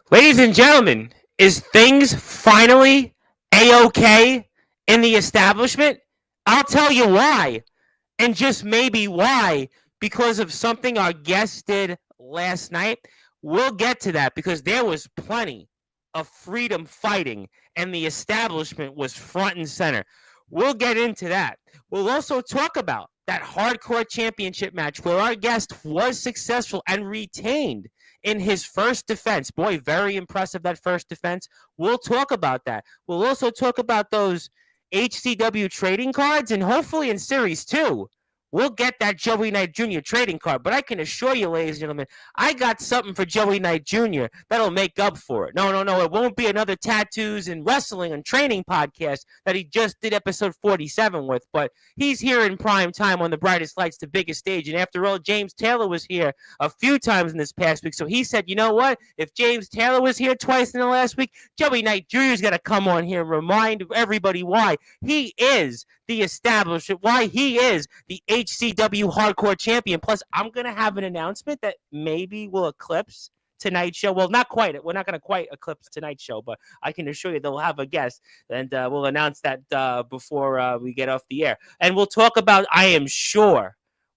Ladies and gentlemen, is things finally A-OK in the establishment? I'll tell you why, and just maybe why, because of something our guest did last night. We'll get to that because there was plenty of freedom fighting, and the establishment was front and center. We'll get into that. We'll also talk about that hardcore championship match where our guest was successful and retained in his first defense. Boy, very impressive, that first defense. We'll talk about that. We'll also talk about those HCW trading cards, and hopefully in Series 2, we'll get that Joey Knight Jr. trading card. But I can assure you, ladies and gentlemen, I got something for Joey Knight Jr. that'll make up for it. No. It won't be another tattoos and wrestling and training podcast that he just did episode 47 with. But he's here in prime time on the brightest lights, the biggest stage. And after all, James Taylor was here a few times in this past week. So he said, you know what? If James Taylor was here twice in the last week, Joey Knight Jr. is going to come on here and remind everybody why he is the establishment, why he is the HCW Hardcore Champion. Plus, I'm going to have an announcement that maybe will eclipse tonight's show. Well, not quite. We're not going to quite eclipse tonight's show, but I can assure you they'll have a guest, and we'll announce that before we get off the air. And we'll talk about, I am sure,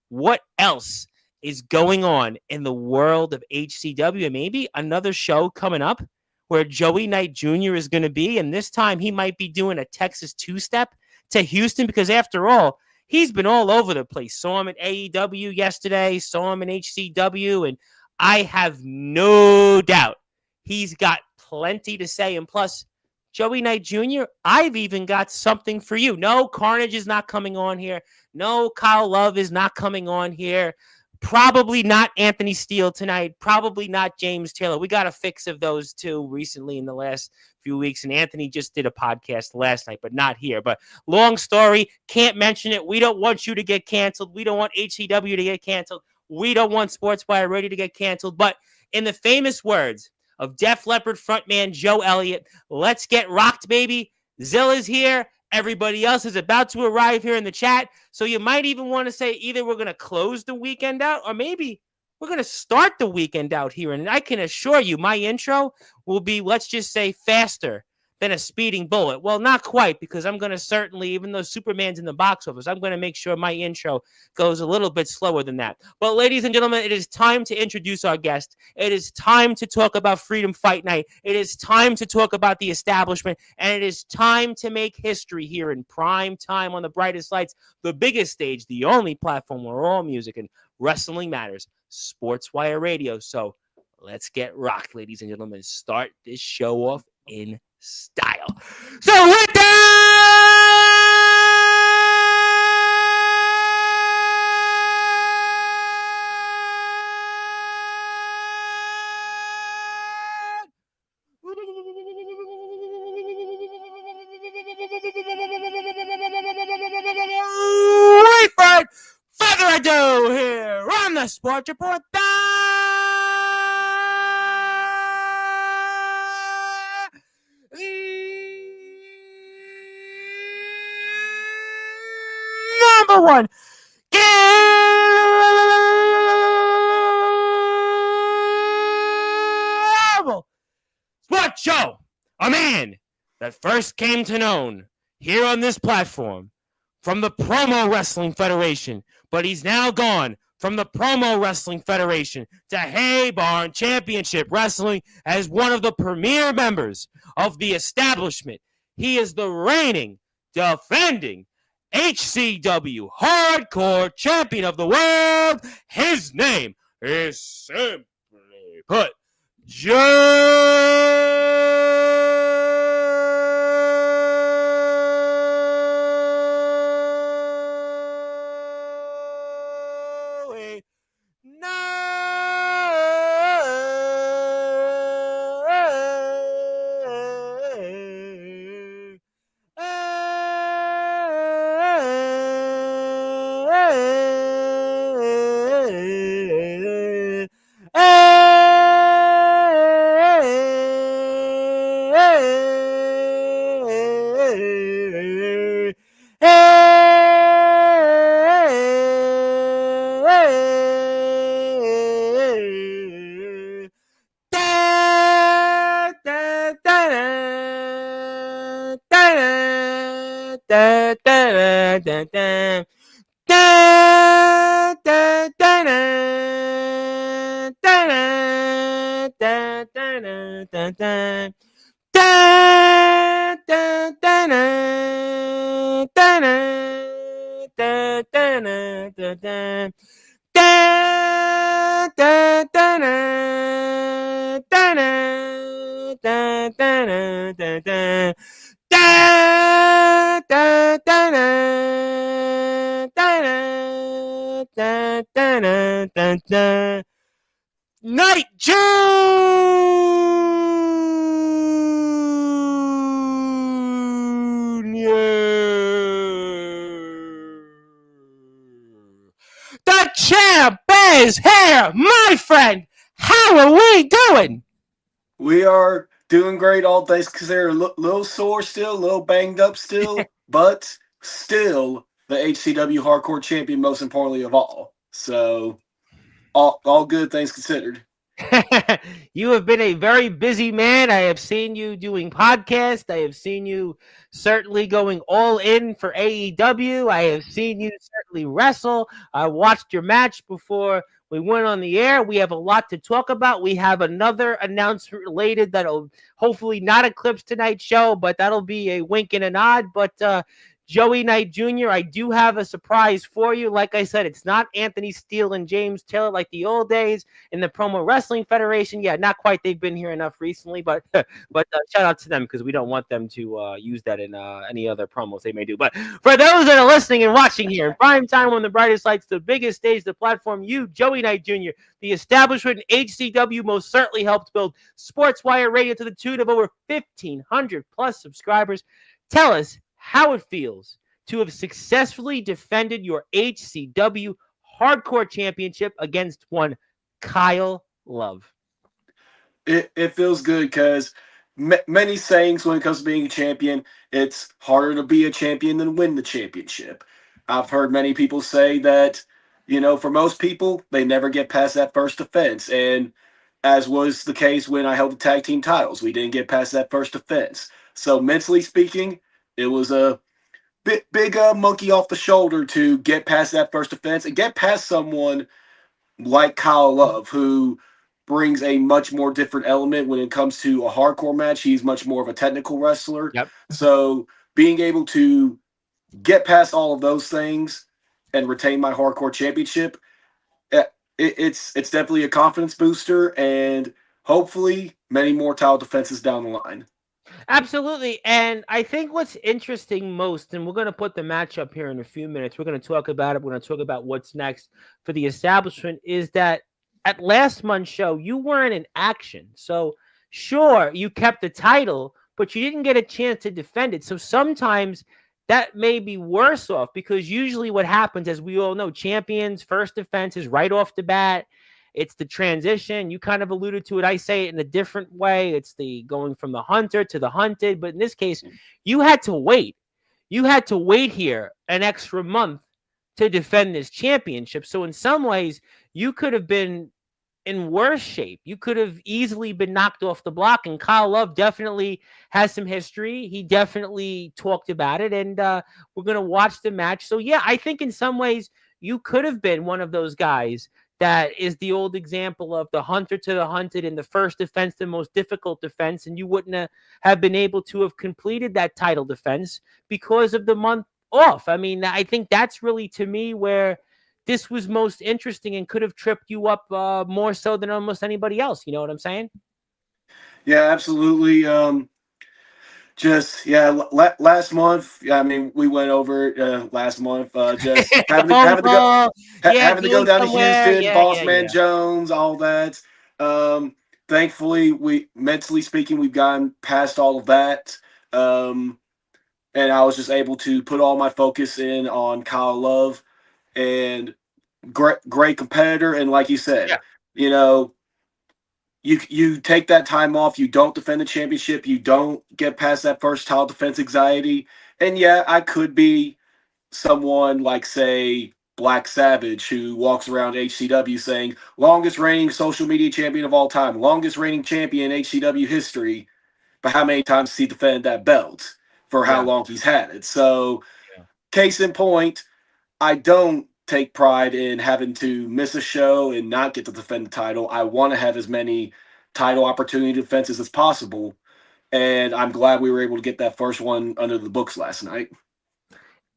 what else is going on in the world of HCW, and maybe another show coming up where Joey Knight Jr. is going to be, and this time he might be doing a Texas two-step to Houston, because after all, he's been all over the place. Saw him at AEW yesterday, saw him in HCW, and I have no doubt he's got plenty to say. And plus, Joey Knight Jr., I've even got something for you. No, Carnage is not coming on here. No, Kyle Love is not coming on here. Probably not Anthony Steele tonight. Probably not James Taylor. We got a fix of those two recently in the last few weeks, and Anthony just did a podcast last night, but not here. But long story, can't mention it. We don't want you to get canceled. We don't want HCW to get canceled. We don't want Sportswire Radio to get canceled. But in the famous words of Def Leppard frontman Joe Elliott, let's get rocked, baby. Zilla's here. Everybody else is about to arrive here in the chat. So you might even want to say either we're going to close the weekend out, or maybe we're going to start the weekend out here. And I can assure you my intro will be, let's just say, faster than a speeding bullet. Well, not quite, because I'm going to certainly, even though Superman's in the box office, I'm going to make sure my intro goes a little bit slower than that. But ladies and gentlemen, it is time to introduce our guest. It is time to talk about Freedom Fight Night. It is time to talk about the establishment. And it is time to make history here in prime time on the brightest lights, the biggest stage, the only platform where all music and wrestling matters, Sportswire Radio. So let's get rocked, ladies and gentlemen. Start this show off in style. So with that, without further ado, here on the Sports Report, number one, Gamble Sports Show, a man that first came to known here on this platform from the Promo Wrestling Federation, but he's now gone from the Promo Wrestling Federation to Hey Barn Championship Wrestling as one of the premier members of the establishment. He is the reigning, defending HCW Hardcore Champion of the World. His name is simply put, Joey da, da, da, da. Da, da, da, da, da, da, da, da, da. Da, da, da, da, da, da, da, da, da. Da, da, da, da, da, da, da, da, da. Da, da, da, da, da, da, da, da, da. Night Junior. The champ is here, my friend. How are we doing? We are doing great, all things considered. A little sore still, a little banged up still, but still the HCW Hardcore Champion, most importantly of all. So, all good things considered. You have been a very busy man. I have seen you doing podcasts. I have seen you certainly going all in for AEW. I have seen you certainly wrestle. I watched your match before we went on the air. We have a lot to talk about. We have another announcement related that'll hopefully not eclipse tonight's show, but that'll be a wink and a nod. But Joey Knight Jr., I do have a surprise for you. Like I said, it's not Anthony Steele and James Taylor like the old days in the Promo Wrestling Federation. Yeah, not quite. They've been here enough recently, but shout out to them because we don't want them to use that in any other promos they may do. But for those that are listening and watching here in prime time on the brightest lights, the biggest stage, the platform, you, Joey Knight Jr., the establishment HCW most certainly helped build Sportswire Radio to the tune of over 1,500 plus subscribers. Tell us how it feels to have successfully defended your HCW Hardcore Championship against one Kyle Love. It feels good because many sayings when it comes to being a champion, it's harder to be a champion than win the championship. I've heard many people say that, for most people, they never get past that first defense. And as was the case when I held the tag team titles, we didn't get past that first defense. So mentally speaking, it was a big monkey off the shoulder to get past that first defense and get past someone like Kyle Love, who brings a much more different element when it comes to a hardcore match. He's much more of a technical wrestler. Yep. So being able to get past all of those things and retain my hardcore championship, it's definitely a confidence booster and hopefully many more title defenses down the line. Absolutely. And I think what's interesting most, and we're going to put the match up here in a few minutes, we're going to talk about it. We're going to talk about what's next for the establishment, is that at last month's show, you weren't in action. So sure, you kept the title, but you didn't get a chance to defend it. So sometimes that may be worse off because usually what happens, as we all know, champions' first defense is right off the bat. It's the transition. You kind of alluded to it. I say it in a different way. It's the going from the hunter to the hunted. But in this case, you had to wait. You had to wait here an extra month to defend this championship. So in some ways, you could have been in worse shape. You could have easily been knocked off the block. And Kyle Love definitely has some history. He definitely talked about it. And we're going to watch the match. So yeah, I think in some ways, you could have been one of those guys that is the old example of the hunter to the hunted in the first defense, the most difficult defense, and you wouldn't have been able to have completed that title defense because of the month off. I mean, I think that's really, to me, where this was most interesting and could have tripped you up more so than almost anybody else. You know what I'm saying? Yeah, absolutely. Last month. I mean, we went over last month. Just having to go down to Houston, Boss Man Jones, all that. Thankfully, we mentally speaking, we've gotten past all of that. And I was just able to put all my focus in on Kyle Love, and great competitor. And like you said, You take that time off, you don't defend the championship, you don't get past that first title defense anxiety. And yeah, I could be someone like, say, Black Savage, who walks around HCW saying, longest reigning social media champion of all time, longest reigning champion in HCW history, but how many times has he defended that belt? for how Yeah. long he's had it. So, Yeah. case in point, I don't take pride in having to miss a show and not get to defend the title. I want to have as many title opportunity defenses as possible. And I'm glad we were able to get that first one under the books last night.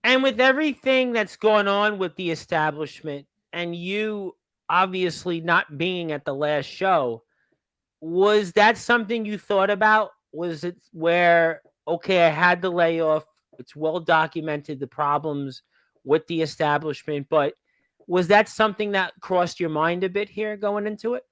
And with everything that's going on with the establishment, and you obviously not being at the last show, was that something you thought about? Was it where, okay, I had the layoff, it's well documented, the problems with the establishment, but was that something that crossed your mind a bit here going into it?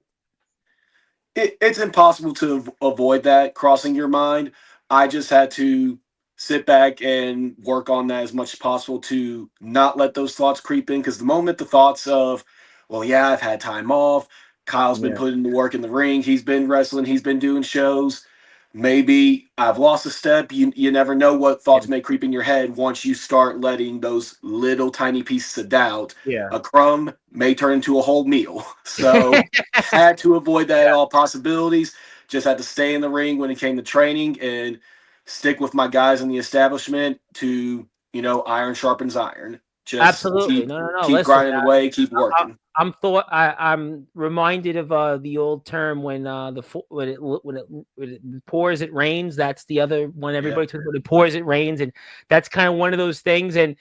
It's impossible to avoid that crossing your mind. I just had to sit back and work on that as much as possible to not let those thoughts creep in. Because the moment the thoughts of, well, yeah, I've had time off, Kyle's been Yeah. putting the work in the ring, he's been wrestling, he's been doing shows. Maybe I've lost a step. You never know what Yeah. thoughts may creep in your head once you start letting those little tiny pieces of doubt. Yeah. A crumb may turn into a whole meal. So had to avoid that at all possibilities. Just had to stay in the ring when it came to training and stick with my guys in the establishment to, iron sharpens iron. Just Absolutely. keep No, no, no. keep Listen, grinding away, keep I, working. I'm reminded of the old term when when it pours it rains. That's the other one Yeah. everybody talks about. It pours it rains, and that's kind of one of those things. And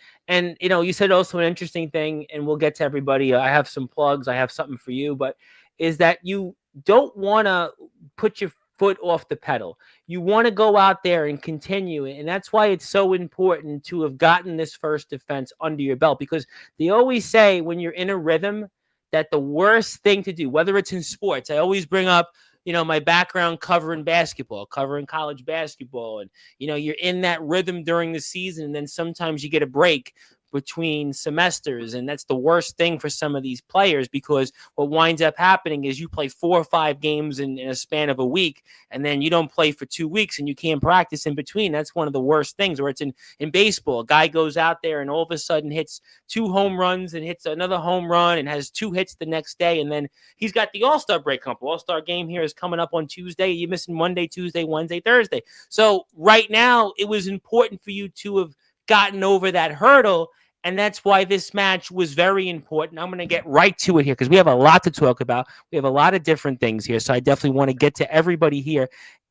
you said also an interesting thing, and we'll get to everybody. I have some plugs. I have something for you, but is that you don't want to put your foot off the pedal. You want to go out there and continue it, and that's why it's so important to have gotten this first defense under your belt, because they always say when you're in a rhythm that the worst thing to do, whether it's in sports, I always bring up, my background covering basketball, covering college basketball. And, you're in that rhythm during the season. And then sometimes you get a break between semesters. And that's the worst thing for some of these players, because what winds up happening is you play 4 or 5 games in a span of a week, and then you don't play for 2 weeks and you can't practice in between. That's one of the worst things. Or it's in baseball, a guy goes out there and all of a sudden hits 2 home runs and hits another home run and has 2 hits the next day. And then he's got the All-Star break coming. All-Star game here is coming up on Tuesday. You're missing Monday, Tuesday, Wednesday, Thursday. So right now, it was important for you to have gotten over that hurdle. And that's why this match was very important. I'm going to get right to it here because we have a lot to talk about. We have a lot of different things here. So I definitely want to get to everybody here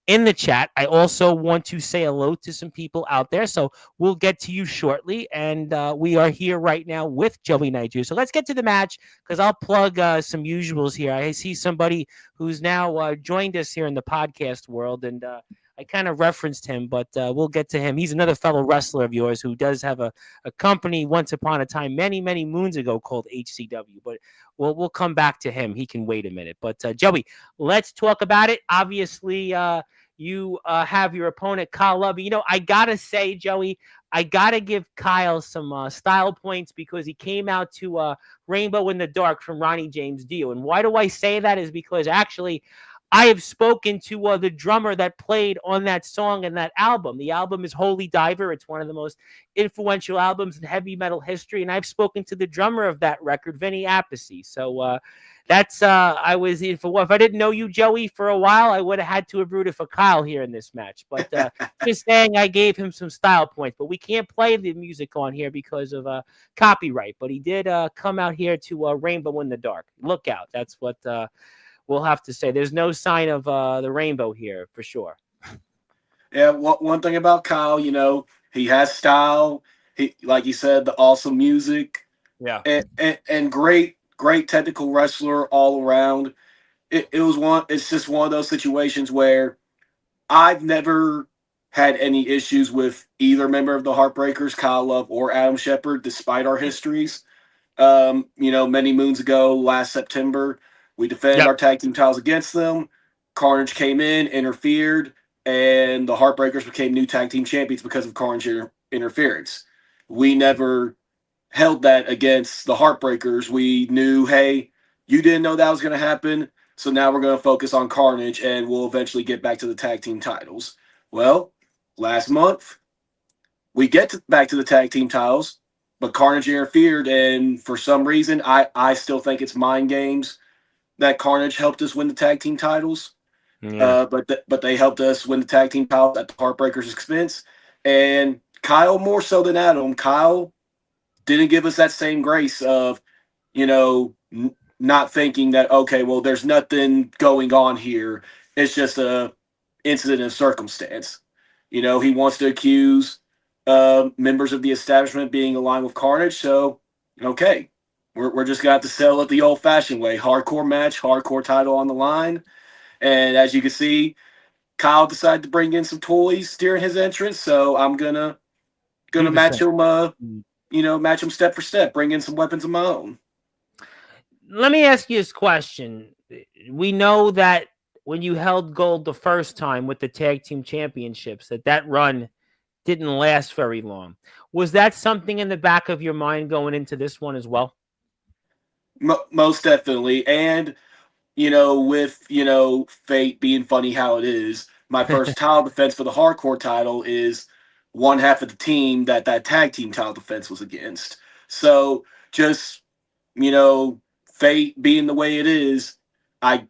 in the chat. I also want to say hello to some people out there. So we'll get to you shortly. And we are here right now with Joey Nigel. So let's get to the match because I'll plug some usuals here. I see somebody who's now joined us here in the podcast world. And I kind of referenced him, but we'll get to him. He's another fellow wrestler of yours who does have a company once upon a time, many, many moons ago, called HCW. But we'll come back to him. He can wait a minute. But Joey, let's talk about it. Obviously, you have your opponent, Kyle Lovey. I got to say, Joey, I got to give Kyle some style points because he came out to Rainbow in the Dark from Ronnie James Dio. And why do I say that is because actually I have spoken to the drummer that played on that song and that album. The album is Holy Diver. It's one of the most influential albums in heavy metal history. And I've spoken to the drummer of that record, Vinny Appice. So that's I was in for. If I didn't know you, Joey, for a while, I would have had to have rooted for Kyle here in this match. But just saying, I gave him some style points. But we can't play the music on here because of copyright. But he did come out here to Rainbow in the Dark. Look out. That's what we'll have to say. There's no sign of the rainbow here for sure. Yeah, one thing about Kyle, he has style. He, like you said, the awesome music Yeah. and great technical wrestler all around. It's just one of those situations where I've never had any issues with either member of the Heartbreakers, Kyle Love or Adam Shepard, despite our histories. Many moons ago, last September, we defended Yep. our tag team titles against them. Carnage came in, interfered, and the Heartbreakers became new tag team champions because of Carnage interference. We never held that against the Heartbreakers. We knew, hey, you didn't know that was going to happen, so now we're going to focus on Carnage, and we'll eventually get back to the tag team titles. Well, last month, we get back to the tag team titles, but Carnage interfered, and for some reason, I still think it's mind games that Carnage helped us win the tag team titles. Yeah. But they helped us win the tag team titles at the Heartbreakers' expense, And Kyle, more so than Adam, Kyle didn't give us that same grace of, not thinking that, okay, well, there's nothing going on here. It's just a incident of circumstance. He wants to accuse members of the establishment being aligned with Carnage. So, okay, we're just going to have to settle it the old fashioned way. Hardcore match, hardcore title on the line. And as you can see, Kyle decided to bring in some toys during his entrance. So I'm gonna Do the match same. him match him step for step, bring in some weapons of my own. Let me ask you this question. We know that when you held gold the first time with the tag team championships, that run didn't last very long. Was that something in the back of your mind going into this one as well? Most definitely. And with fate being funny how it is, my first title defense for the hardcore title is one half of the team that tag team title defense was against. So just fate being the way it is,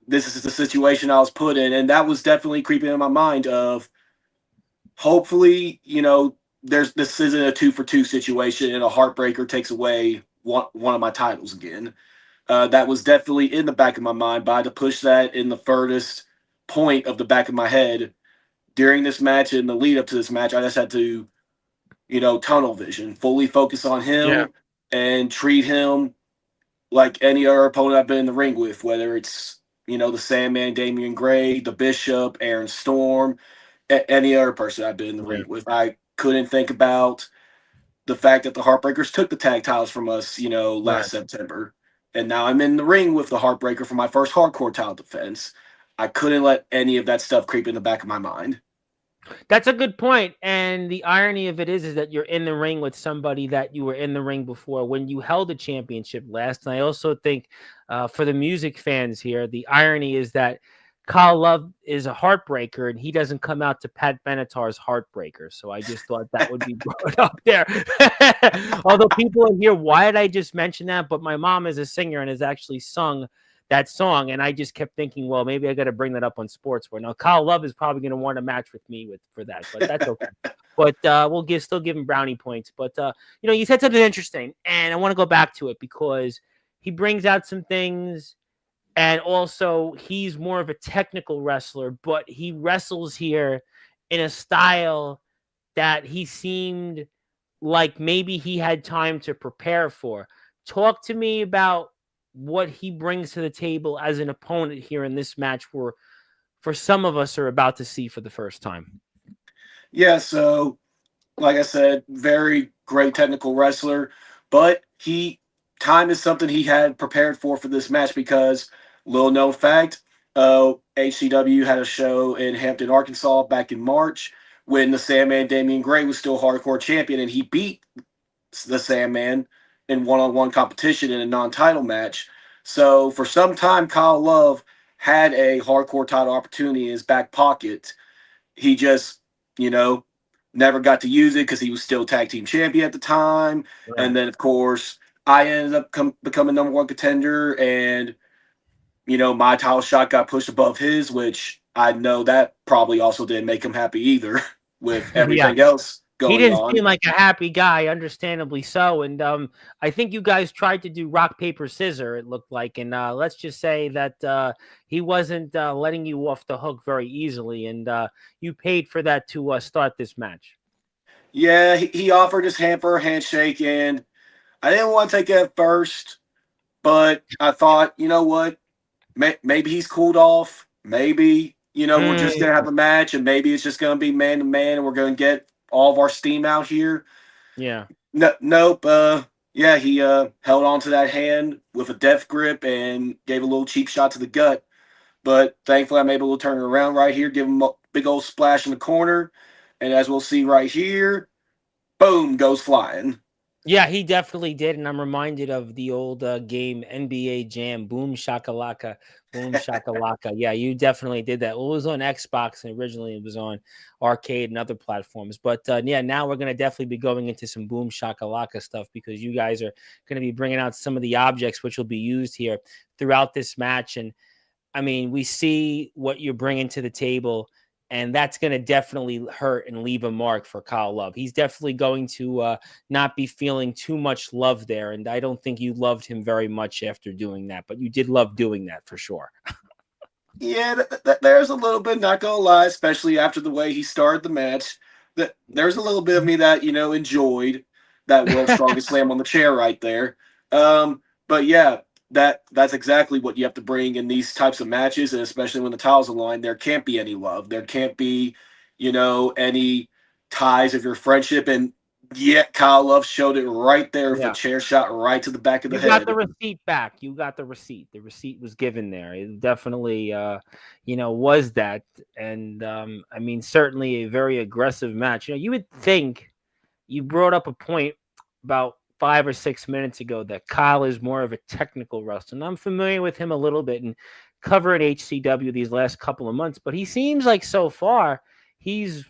this is the situation I was put in, and that was definitely creeping in my mind of hopefully, this isn't a 2-for-2 situation and a heartbreaker takes away one of my titles again. That was definitely in the back of my mind, but I had to push that in the furthest point of the back of my head during this match and the lead up to this match. I just had to, tunnel vision, fully focus on Yeah. him and treat him like any other opponent I've been in the ring with, whether it's, the Sandman, Damian Gray, the Bishop, Aaron Storm, any other person I've been in the Yeah. ring with. I couldn't think about the fact that the Heartbreakers took the tag titles from us, Right. last September. And now I'm in the ring with the Heartbreaker for my first hardcore title defense. I couldn't let any of that stuff creep in the back of my mind. That's a good point. And the irony of it is that you're in the ring with somebody that you were in the ring before when you held a championship last. And I also think for the music fans here, the irony is that Kyle Love is a heartbreaker and he doesn't come out to Pat Benatar's Heartbreaker. So I just thought that would be brought up there. Although people in here, why did I just mention that? But my mom is a singer and has actually sung that song, and I just kept thinking, well, maybe I got to bring that up on Sportswire. Now, Kyle Love is probably going to want a match with me for that, but that's okay. But we'll still give him brownie points. But you said something interesting, and I want to go back to it because he brings out some things, and also he's more of a technical wrestler, but he wrestles here in a style that he seemed like maybe he had time to prepare for. Talk to me about what he brings to the table as an opponent here in this match for some of us are about to see for the first time. Yeah, so like I said, very great technical wrestler, but time is something he had prepared for this match because little known fact, HCW had a show in Hampton, Arkansas back in March when the Sandman Damian Gray was still hardcore champion and he beat the Sandman in one-on-one competition in a non-title match. So for some time, Kyle Love had a hardcore title opportunity in his back pocket. He just, you know, never got to use it because he was still tag team champion at the time. And Right. then, of course, I ended up becoming number one contender, and my title shot got pushed above his, which I know that probably also didn't make him happy either with Yeah. everything else He going didn't on. seem like a happy guy, understandably so. And I think you guys tried to do rock, paper, scissor, it looked like. And let's just say that he wasn't letting you off the hook very easily. And you paid for that to start this match. Yeah, he offered his hand for a handshake, and I didn't want to take it at first, but I thought, you know what? Maybe he's cooled off. Maybe, we're just Mm, going to have a match, and maybe it's just going to be man to man, and we're going to get all of our steam out here. yeah. No, nope. Yeah, he held on to that hand with a death grip and gave a little cheap shot to the gut. But thankfully, I'm able to turn it around right here, give him a big old splash in the corner. And as we'll see right here, boom, goes flying. Yeah, he definitely did, and I'm reminded of the old game NBA Jam, Boom Shakalaka. Yeah, you definitely did that. Well, it was on Xbox, and originally it was on arcade and other platforms. But yeah, now we're gonna definitely be going into some Boom Shakalaka stuff because you guys are gonna be bringing out some of the objects which will be used here throughout this match. And I mean, we see what you're bringing to the table. and that's going to definitely hurt and leave a mark for Kyle Love. He's definitely going to not be feeling too much love there, and I don't think you loved him very much after doing that, but you did love doing that for sure. Yeah, there's a little bit, not gonna lie, especially after the way he started the match. That there's a little bit of me that enjoyed that World's Strongest Slam on the chair right there. But yeah, that's exactly what you have to bring in these types of matches, and especially when the titles align. There can't be any love. There can't be, any ties of your friendship. And yet, Kyle Love showed it right there with a Yeah. chair shot right to the back of the You got the head. receipt back. You got the receipt. The receipt was given there. It definitely, was that. And I mean, certainly a very aggressive match. You would think you brought up a point about 5 or 6 minutes ago that Kyle is more of a technical wrestler. And I'm familiar with him a little bit and covering HCW these last couple of months, but he seems like so far he's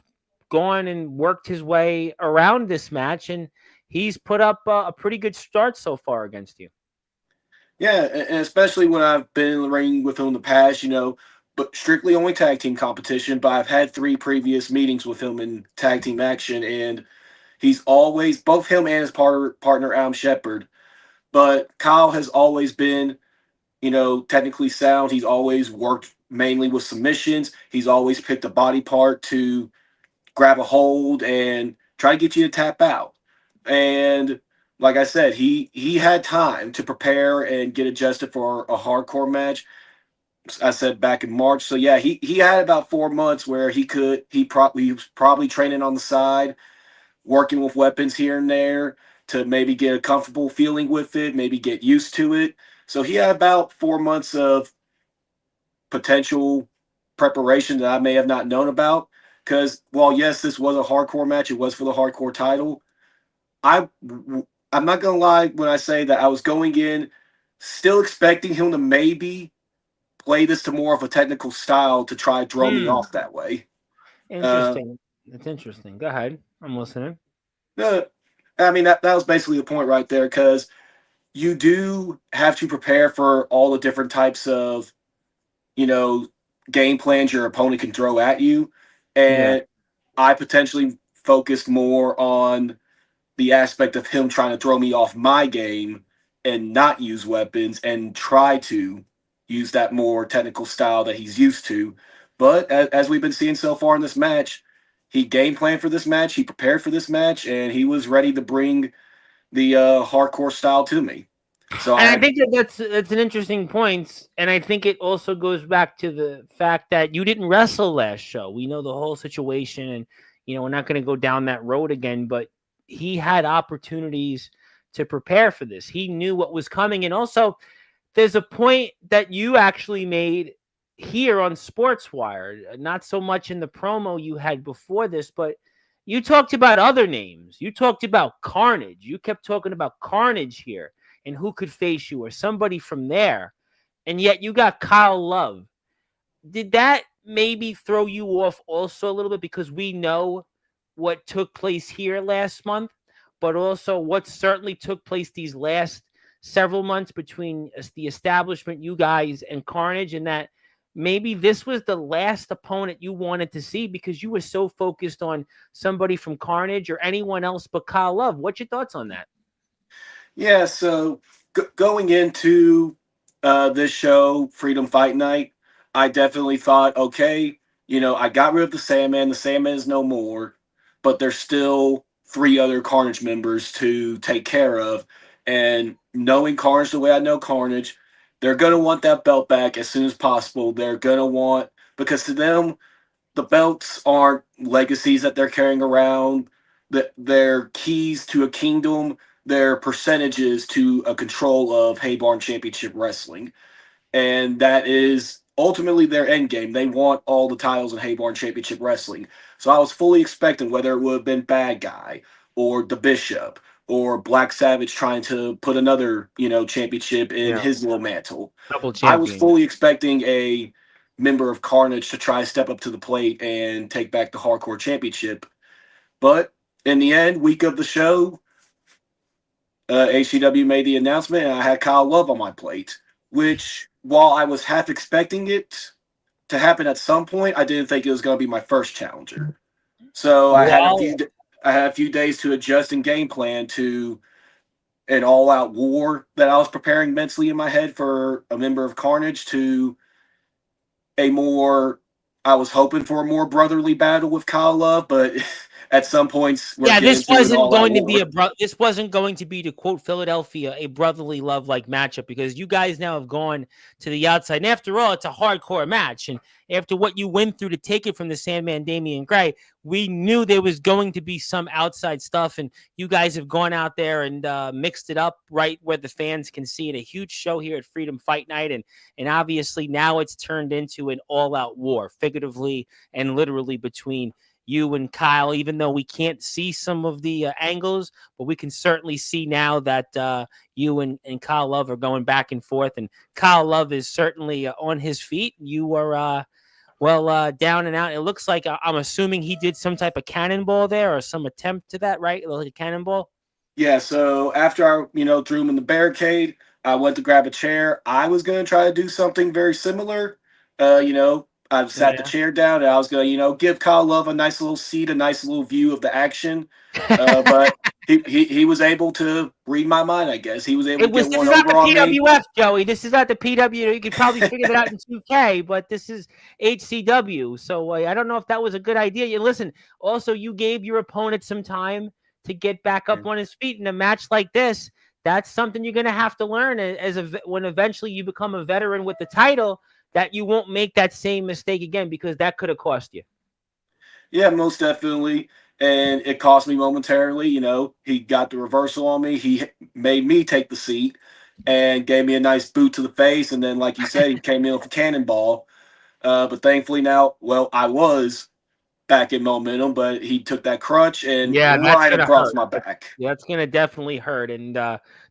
gone and worked his way around this match, and he's put up a pretty good start so far against you. Yeah, and especially when I've been in the ring with him in the past, but strictly only tag team competition. But I've had 3 previous meetings with him in tag team action, and he's always, both him and his partner Adam Shepard. But Kyle has always been, technically sound. He's always worked mainly with submissions. He's always picked a body part to grab a hold and try to get you to tap out. And like I said, he had time to prepare and get adjusted for a hardcore match. I said back in March. So yeah, he had about 4 months where he was probably training on the side, working with weapons here and there to maybe get a comfortable feeling with it, maybe get used to it. So he had about 4 months of potential preparation that I may have not known about. Because while yes, this was a hardcore match, it was for the hardcore title. I I'm not gonna lie when I say that I was going in still expecting him to maybe play this to more of a technical style to try to throw me Hmm. off that way. Uh, Interesting. That's interesting. Go ahead. I'm listening. uh, I mean that was basically the point right there because you do have to prepare for all the different types of you know, game plans your opponent can throw at you. Yeah. And I potentially focused more on the aspect of him trying to throw me off my game and not use weapons and try to use that more technical style that he's used to. But as we've been seeing so far in this match, he game planned for this match, he prepared for this match, and he was ready to bring the hardcore style to me. So And I I think that that's an interesting point, and I think it also goes back to the fact that you didn't wrestle last show. We know the whole situation, and we're not going to go down that road again. But he had opportunities to prepare for this. He knew what was coming, and also there's a point that you actually made here on Sportswire, not so much in the promo you had before this, but you talked about other names. You talked about Carnage. You kept talking about Carnage here and who could face you or somebody from there. And yet you got Kyle Love. Did that maybe throw you off also a little bit because we know what took place here last month, but also what certainly took place these last several months between the establishment, you guys, and Carnage, and that maybe this was the last opponent you wanted to see because you were so focused on somebody from Carnage or anyone else but Kyle Love. What's your thoughts on that? Yeah, so going into this show, Freedom Fight Night, I definitely thought, okay, I got rid of the Sandman. The Sandman is no more, but there's still 3 other Carnage members to take care of. And knowing Carnage the way I know Carnage, they're going to want that belt back as soon as possible. They're going to want, because to them, the belts aren't legacies that they're carrying around. That they're keys to a kingdom. They're percentages to a control of Haybarn Championship Wrestling, and that is ultimately their end game. They want all the titles in Haybarn Championship Wrestling. So I was fully expecting whether it would have been Bad Guy or the Bishop or Black Savage trying to put another championship in Yeah, his little mantle. double I was champion. fully expecting a member of Carnage to try to step up to the plate and take back the Hardcore Championship. But in the end, week of the show, HCW made the announcement, and I had Kyle Love on my plate. Which, while I was half expecting it, to happen at some point. I didn't think it was going to be my first challenger. So Well, I had a few days to adjust and game plan to an all out war that I was preparing mentally in my head for a member of Carnage to a more I was hoping for a more brotherly battle with Kyle Love, but at some points we're yeah, getting this to an wasn't all out going to be war. a this wasn't going to be, to quote Philadelphia, a brotherly love like matchup, because you guys now have gone to the outside. And after all, it's a hardcore match. And after what you went through to take it from the Sandman Damian Gray, we knew there was going to be some outside stuff. And you guys have gone out there and mixed it up right where the fans can see it. A huge show here at Freedom Fight Night. And obviously now it's turned into an all out war, figuratively and literally, between you and Kyle, even though we can't see some of the angles, but we can certainly see now that you and Kyle Love are going back and forth. And Kyle Love is certainly on his feet. You are, down and out. It looks like, I'm assuming he did some type of cannonball there, or some attempt to that, right? Like a cannonball? Yeah, so after I, threw him in the barricade, I went to grab a chair. I was going to try to do something very similar. I sat the Yeah. chair down and I was going to, give Kyle Love a nice little seat, a nice little view of the action. But he was able to read my mind, I guess. He was able to get This one is not the over on me. PWF, Joey. This is not the PW. You could probably figure that out in 2K, but this is HCW. So I don't know if that was a good idea. You listen. Also, you gave your opponent some time to get back up on his feet in a match like this. That's something you're going to have to learn when eventually you become a veteran with the title. That you won't make that same mistake again, because that could have cost you. Yeah, most definitely. And it cost me momentarily. He got the reversal on me. He made me take the seat and gave me a nice boot to the face. And then, like you said, he came in with a cannonball. But thankfully now, well, I was back in momentum, but he took that crutch and Yeah, that's right gonna across hurt. my back. That's gonna definitely hurt, and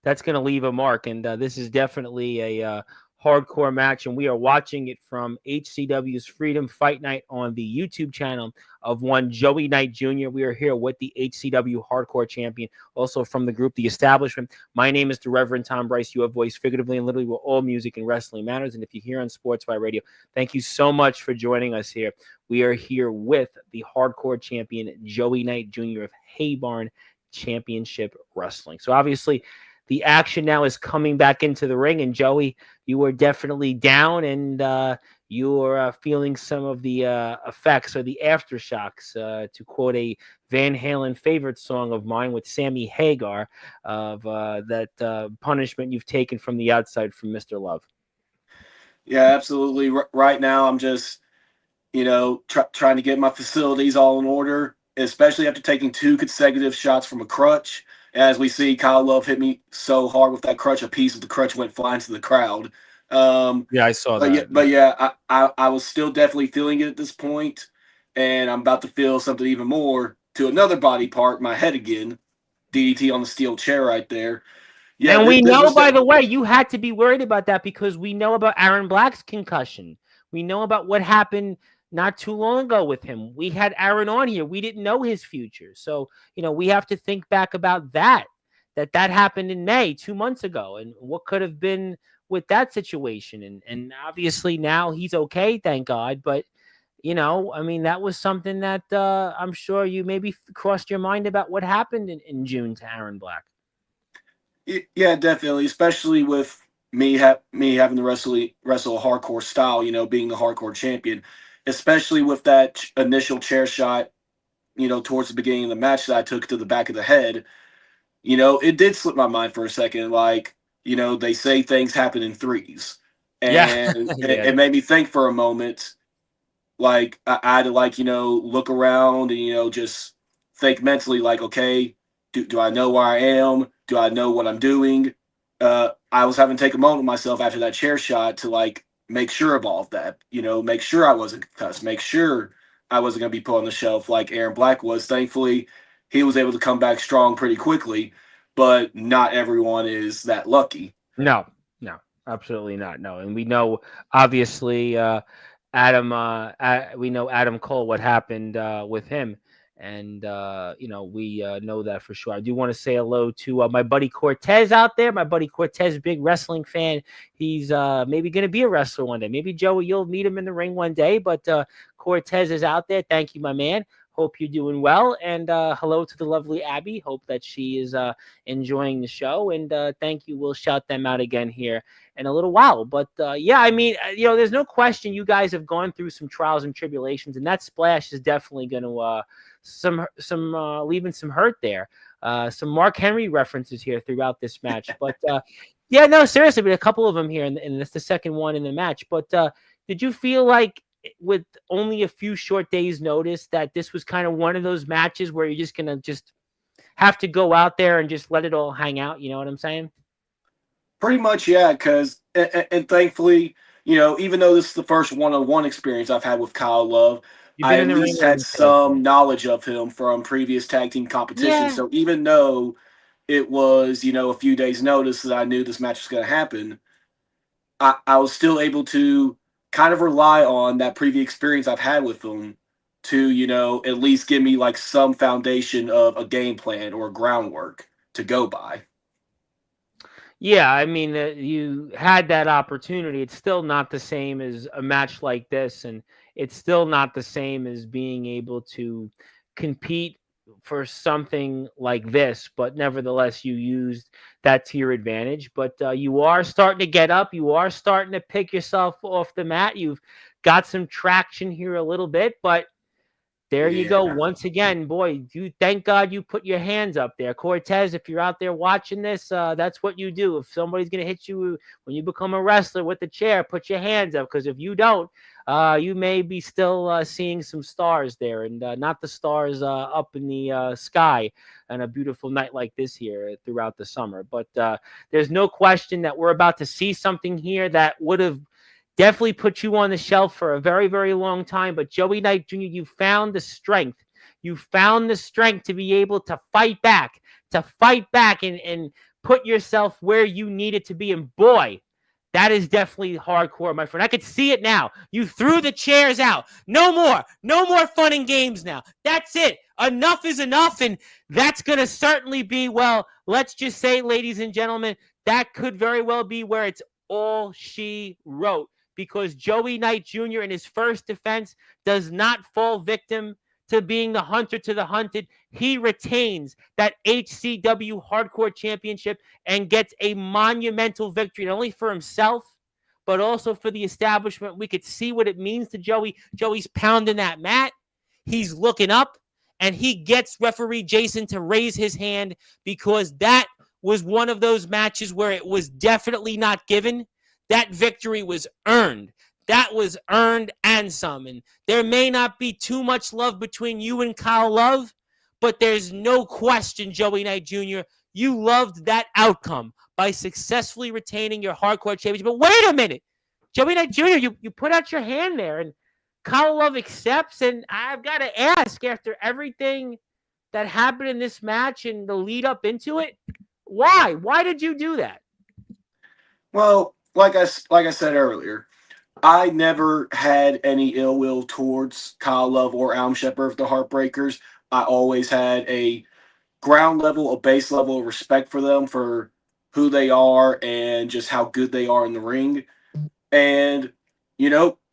that's gonna leave a mark. And this is definitely a hardcore match, and we are watching it from HCW's Freedom Fight Night on the YouTube channel of one Joey Knight Jr. We are here with the HCW Hardcore Champion, also from the group The Establishment. My name is the Reverend Tom Bryce. You have voiced figuratively and literally where all music and wrestling matters. And if you're here on Sportzwire Radio, thank you so much for joining us here. We are here with the Hardcore Champion, Joey Knight Jr. of Haybarn Championship Wrestling. So obviously the action now is coming back into the ring, and Joey, you were definitely down, and you are feeling some of the effects or the aftershocks, to quote a Van Halen favorite song of mine with Sammy Hagar, of that punishment you've taken from the outside from Mr. Love. Yeah, absolutely. Right now, I'm just trying to get my facilities all in order, especially after taking two consecutive shots from a crutch. As we see, Kyle Love hit me so hard with that crutch, a piece of the crutch went flying to the crowd. Yeah, I saw But yeah, that. I was still definitely feeling it at this point, and I'm about to feel something even more to another body part, my head again. DDT on the steel chair right there. Yeah, And we this know, was by the way, you had to be worried about that because we know about Aaron Black's concussion. We know about what happened not too long ago with him. We had Aaron on here. We didn't know his future. So, we have to think back about that happened in May, 2 months ago, and what could have been with that situation. And obviously now he's okay, thank God. But, I mean, that was something that I'm sure you maybe crossed your mind about what happened in June to Aaron Black. Yeah, definitely, especially with me having to wrestle a hardcore style, being the hardcore champion, especially with that initial chair shot, towards the beginning of the match that I took to the back of the head. It did slip my mind for a second. Like, they say things happen in threes, Yeah. and it, Yeah. it made me think for a moment. Like I had to look around and just think mentally like, okay, do I know where I am? Do I know what I'm doing? I was having to take a moment myself after that chair shot to make sure of all of that. Make sure I wasn't concussed. Make sure I wasn't going to be put on the shelf like Aaron Black was. Thankfully, he was able to come back strong pretty quickly, but not everyone is that lucky. No, no, absolutely not. No, and we know obviously Adam. We know Adam Cole, what happened with him, And, we know that for sure. I do want to say hello to my buddy Cortez out there. My buddy Cortez, big wrestling fan. He's maybe going to be a wrestler one day. Maybe, Joey, you'll meet him in the ring one day. But Cortez is out there. Thank you, my man. Hope you're doing well. And hello to the lovely Abby. Hope that she is enjoying the show. And thank you. We'll shout them out again here in a little while. But yeah, I mean, there's no question you guys have gone through some trials and tribulations. And that splash is definitely going to some leaving some hurt there. Some Mark Henry references here throughout this match. But yeah, no, seriously, but a couple of them here. And that's the second one in the match. But did you feel like, with only a few short days notice, that this was kind of one of those matches where you're just going to just have to go out there and just let it all hang out? You know what I'm saying? Pretty much, yeah. Because and thankfully, even though this is the first one-on-one experience I've had with Kyle Love, You've I been in at the ring least with had him too. some knowledge of him from previous tag team competitions. Yeah. So even though it was, a few days' notice that I knew this match was going to happen, I was still able to kind of rely on that previous experience I've had with him to, at least give me like some foundation of a game plan or groundwork to go by. Yeah, I mean, you had that opportunity. It's still not the same as a match like this, and it's still not the same as being able to compete for something like this. But nevertheless, you used that to your advantage. But you are starting to get up. You are starting to pick yourself off the mat. You've got some traction here a little bit, but there you go. Yeah. Once again, boy, you thank God you put your hands up there. Cortez, if you're out there watching this, that's what you do. If somebody's going to hit you when you become a wrestler with the chair, put your hands up, because if you don't, you may be still seeing some stars there, and not the stars up in the sky on a beautiful night like this here throughout the summer. But there's no question that we're about to see something here that would have definitely put you on the shelf for a very, very long time. But Joey Knight Jr., you found the strength. You found the strength to be able to fight back, and put yourself where you needed to be. And boy, that is definitely hardcore, my friend. I could see it now. You threw the chairs out. No more. No more fun and games now. That's it. Enough is enough. And that's going to certainly be, well, let's just say, ladies and gentlemen, that could very well be where it's all she wrote, because Joey Knight Jr. in his first defense does not fall victim to being the hunter to the hunted. He retains that HCW Hardcore Championship and gets a monumental victory, not only for himself, but also for the establishment. We could see what it means to Joey. Joey's pounding that mat. He's looking up, and he gets referee Jason to raise his hand, because that was one of those matches where it was definitely not given. That victory was earned. That was earned and some. And there may not be too much love between you and Kyle Love, but there's no question, Joey Knight Jr., you loved that outcome by successfully retaining your hardcore championship. But wait a minute. Joey Knight Jr., you put out your hand there, and Kyle Love accepts. And I've got to ask, after everything that happened in this match and the lead up into it, why? Why did you do that? Well, like I said earlier, I never had any ill will towards Kyle Love or Alm Shepard of the Heartbreakers. I always had a ground level, a base level of respect for them for who they are and just how good they are in the ring. And,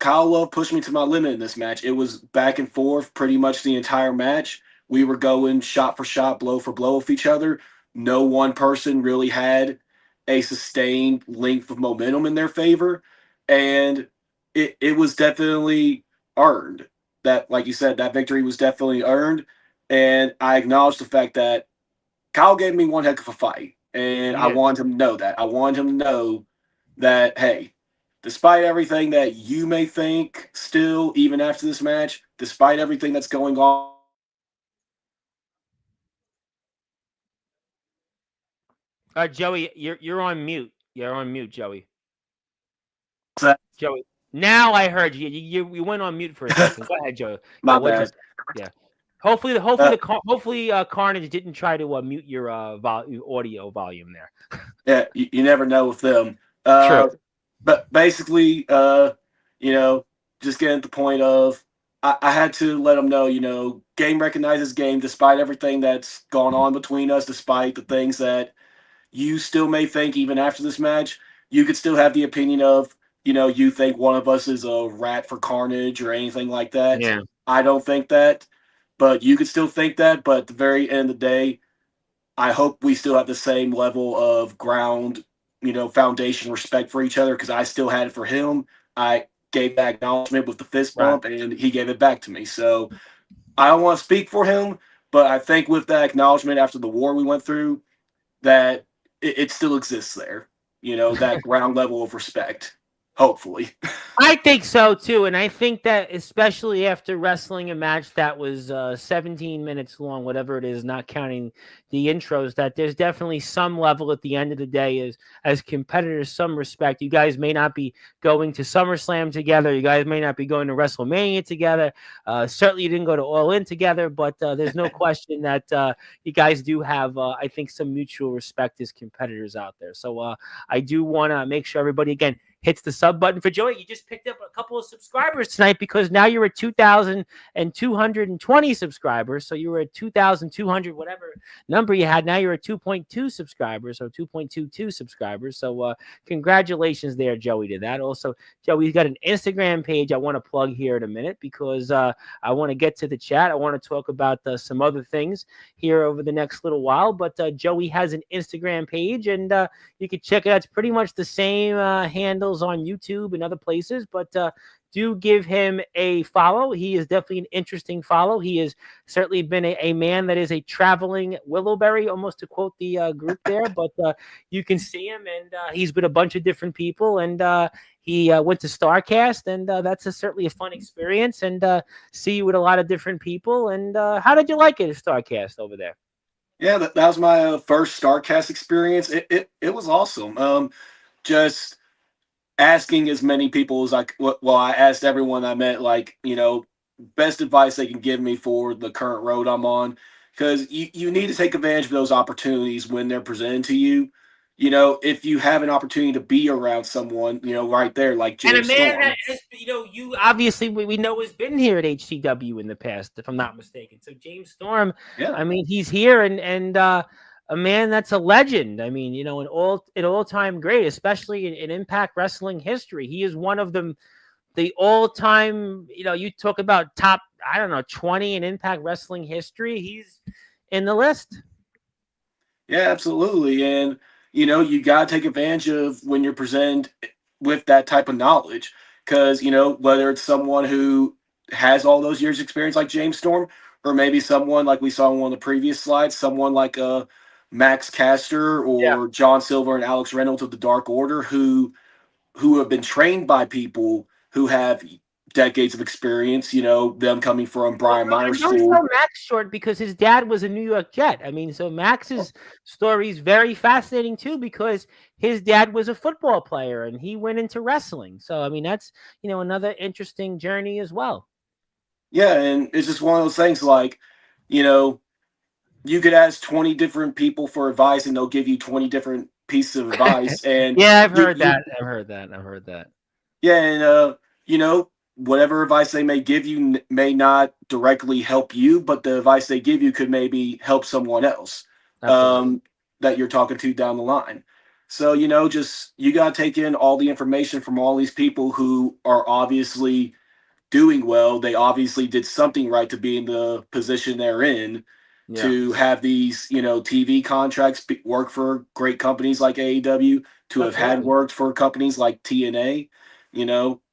Kyle Love pushed me to my limit in this match. It was back and forth pretty much the entire match. We were going shot for shot, blow for blow with each other. No one person really had a sustained length of momentum in their favor. And it was definitely earned. That, like you said, that victory was definitely earned. And I acknowledge the fact that Kyle gave me one heck of a fight. And He I did. wanted him to know that. I wanted him to know that, hey, despite everything that you may think still, even after this match, despite everything that's going on, Joey, you're on mute. You're on mute, Joey. that, Joey. Now I heard you. You went on mute for a second. Go ahead, Joey. Yeah, my what'd you bad. say? Yeah. Hopefully, Uh, Carnage didn't try to mute your audio volume there. yeah, you never know with them. True. But basically, you know, just getting at the point of I had to let him know, game recognizes game, despite everything that's gone on between us, despite the things that you still may think even after this match, you could still have the opinion of, you think one of us is a rat for carnage or anything like that. Yeah. I don't think that, but you could still think that. But at the very end of the day, I hope we still have the same level of ground, foundation respect for each other because I still had it for him. I gave that acknowledgement with the fist Right. bump and he gave it back to me. So I don't want to speak for him, but I think with that acknowledgement after the war we went through, that it still exists there. That ground level of respect. Hopefully. I think so too, and I think that especially after wrestling a match that was 17 minutes long, whatever it is, not counting the intros, that there's definitely some level at the end of the day as competitors, some respect. You guys may not be going to SummerSlam together. You guys may not be going to WrestleMania together. Certainly, you didn't go to All In together, but there's no question that you guys do have, I think, some mutual respect as competitors out there. So I do want to make sure everybody again hits the sub button for Joey. You just picked up a couple of subscribers tonight because now you're at 2,220 subscribers. So you were at 2,200, whatever number you had. Now you're at 2.2 subscribers or 2.22 subscribers. So congratulations there, Joey, to that. Also, Joey's got an Instagram page I want to plug here in a minute because I want to get to the chat. I want to talk about some other things here over the next little while. But Joey has an Instagram page and you can check it out. It's pretty much the same handles on YouTube and other places, but do give him a follow. He is definitely an interesting follow. He has certainly been a man that is a traveling Willowberry, almost to quote the group there, but you can see him, and he's with a bunch of different people, and he went to StarCast, and that's certainly a fun experience, and see you with a lot of different people. And how did you like it at StarCast over there? Yeah, that was my first StarCast experience. It was awesome. Just asking as many people as I asked everyone I met, like, best advice they can give me for the current road I'm on. Because you need to take advantage of those opportunities when they're presented to you. If you have an opportunity to be around someone, right there, like And a James man that Storm. is, you obviously we know has been here at HCW in the past, if I'm not mistaken. So James Storm, Yeah. I mean, he's here and a man that's a legend. I mean, an all time great, especially in Impact Wrestling history. He is one of the all time. You talk about top, I don't know, 20 in Impact Wrestling history. He's in the list. Yeah, absolutely. And, you got to take advantage of when you're presented with that type of knowledge. Because, whether it's someone who has all those years' experience like James Storm, or maybe someone like we saw in one of the previous slides, someone like Max Caster Yeah. or John Silver and Alex Reynolds of the Dark Order who have been trained by people who have decades of experience, them coming from Brian Myers And don't School. sell Max short because his dad was a New York Jet. I mean, so Max's story is very fascinating too because his dad was a football player and he went into wrestling. So I mean, that's another interesting journey as well. Yeah, and it's just one of those things like, you know, you could ask 20 different people for advice and they'll give you 20 different pieces of advice. And Yeah, I've you, heard you that. I've heard that. I've heard that. yeah, and, whatever advice they may give you may not directly help you, but the advice they give you could maybe help someone else Absolutely. um, that you're talking to down the line. So, just you got to take in all the information from all these people who are obviously doing well. They obviously did something right to be in the position they're in Yeah. to have these, TV contracts work for great companies like AEW, to have had Absolutely. worked for companies like TNA.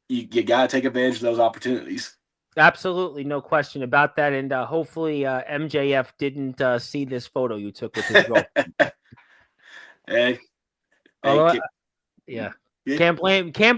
You got to take advantage of those opportunities. Absolutely, no question about that. And hopefully, MJF didn't see this photo you took with his girlfriend. hey, hey, Although, kid. yeah, Yeah. can't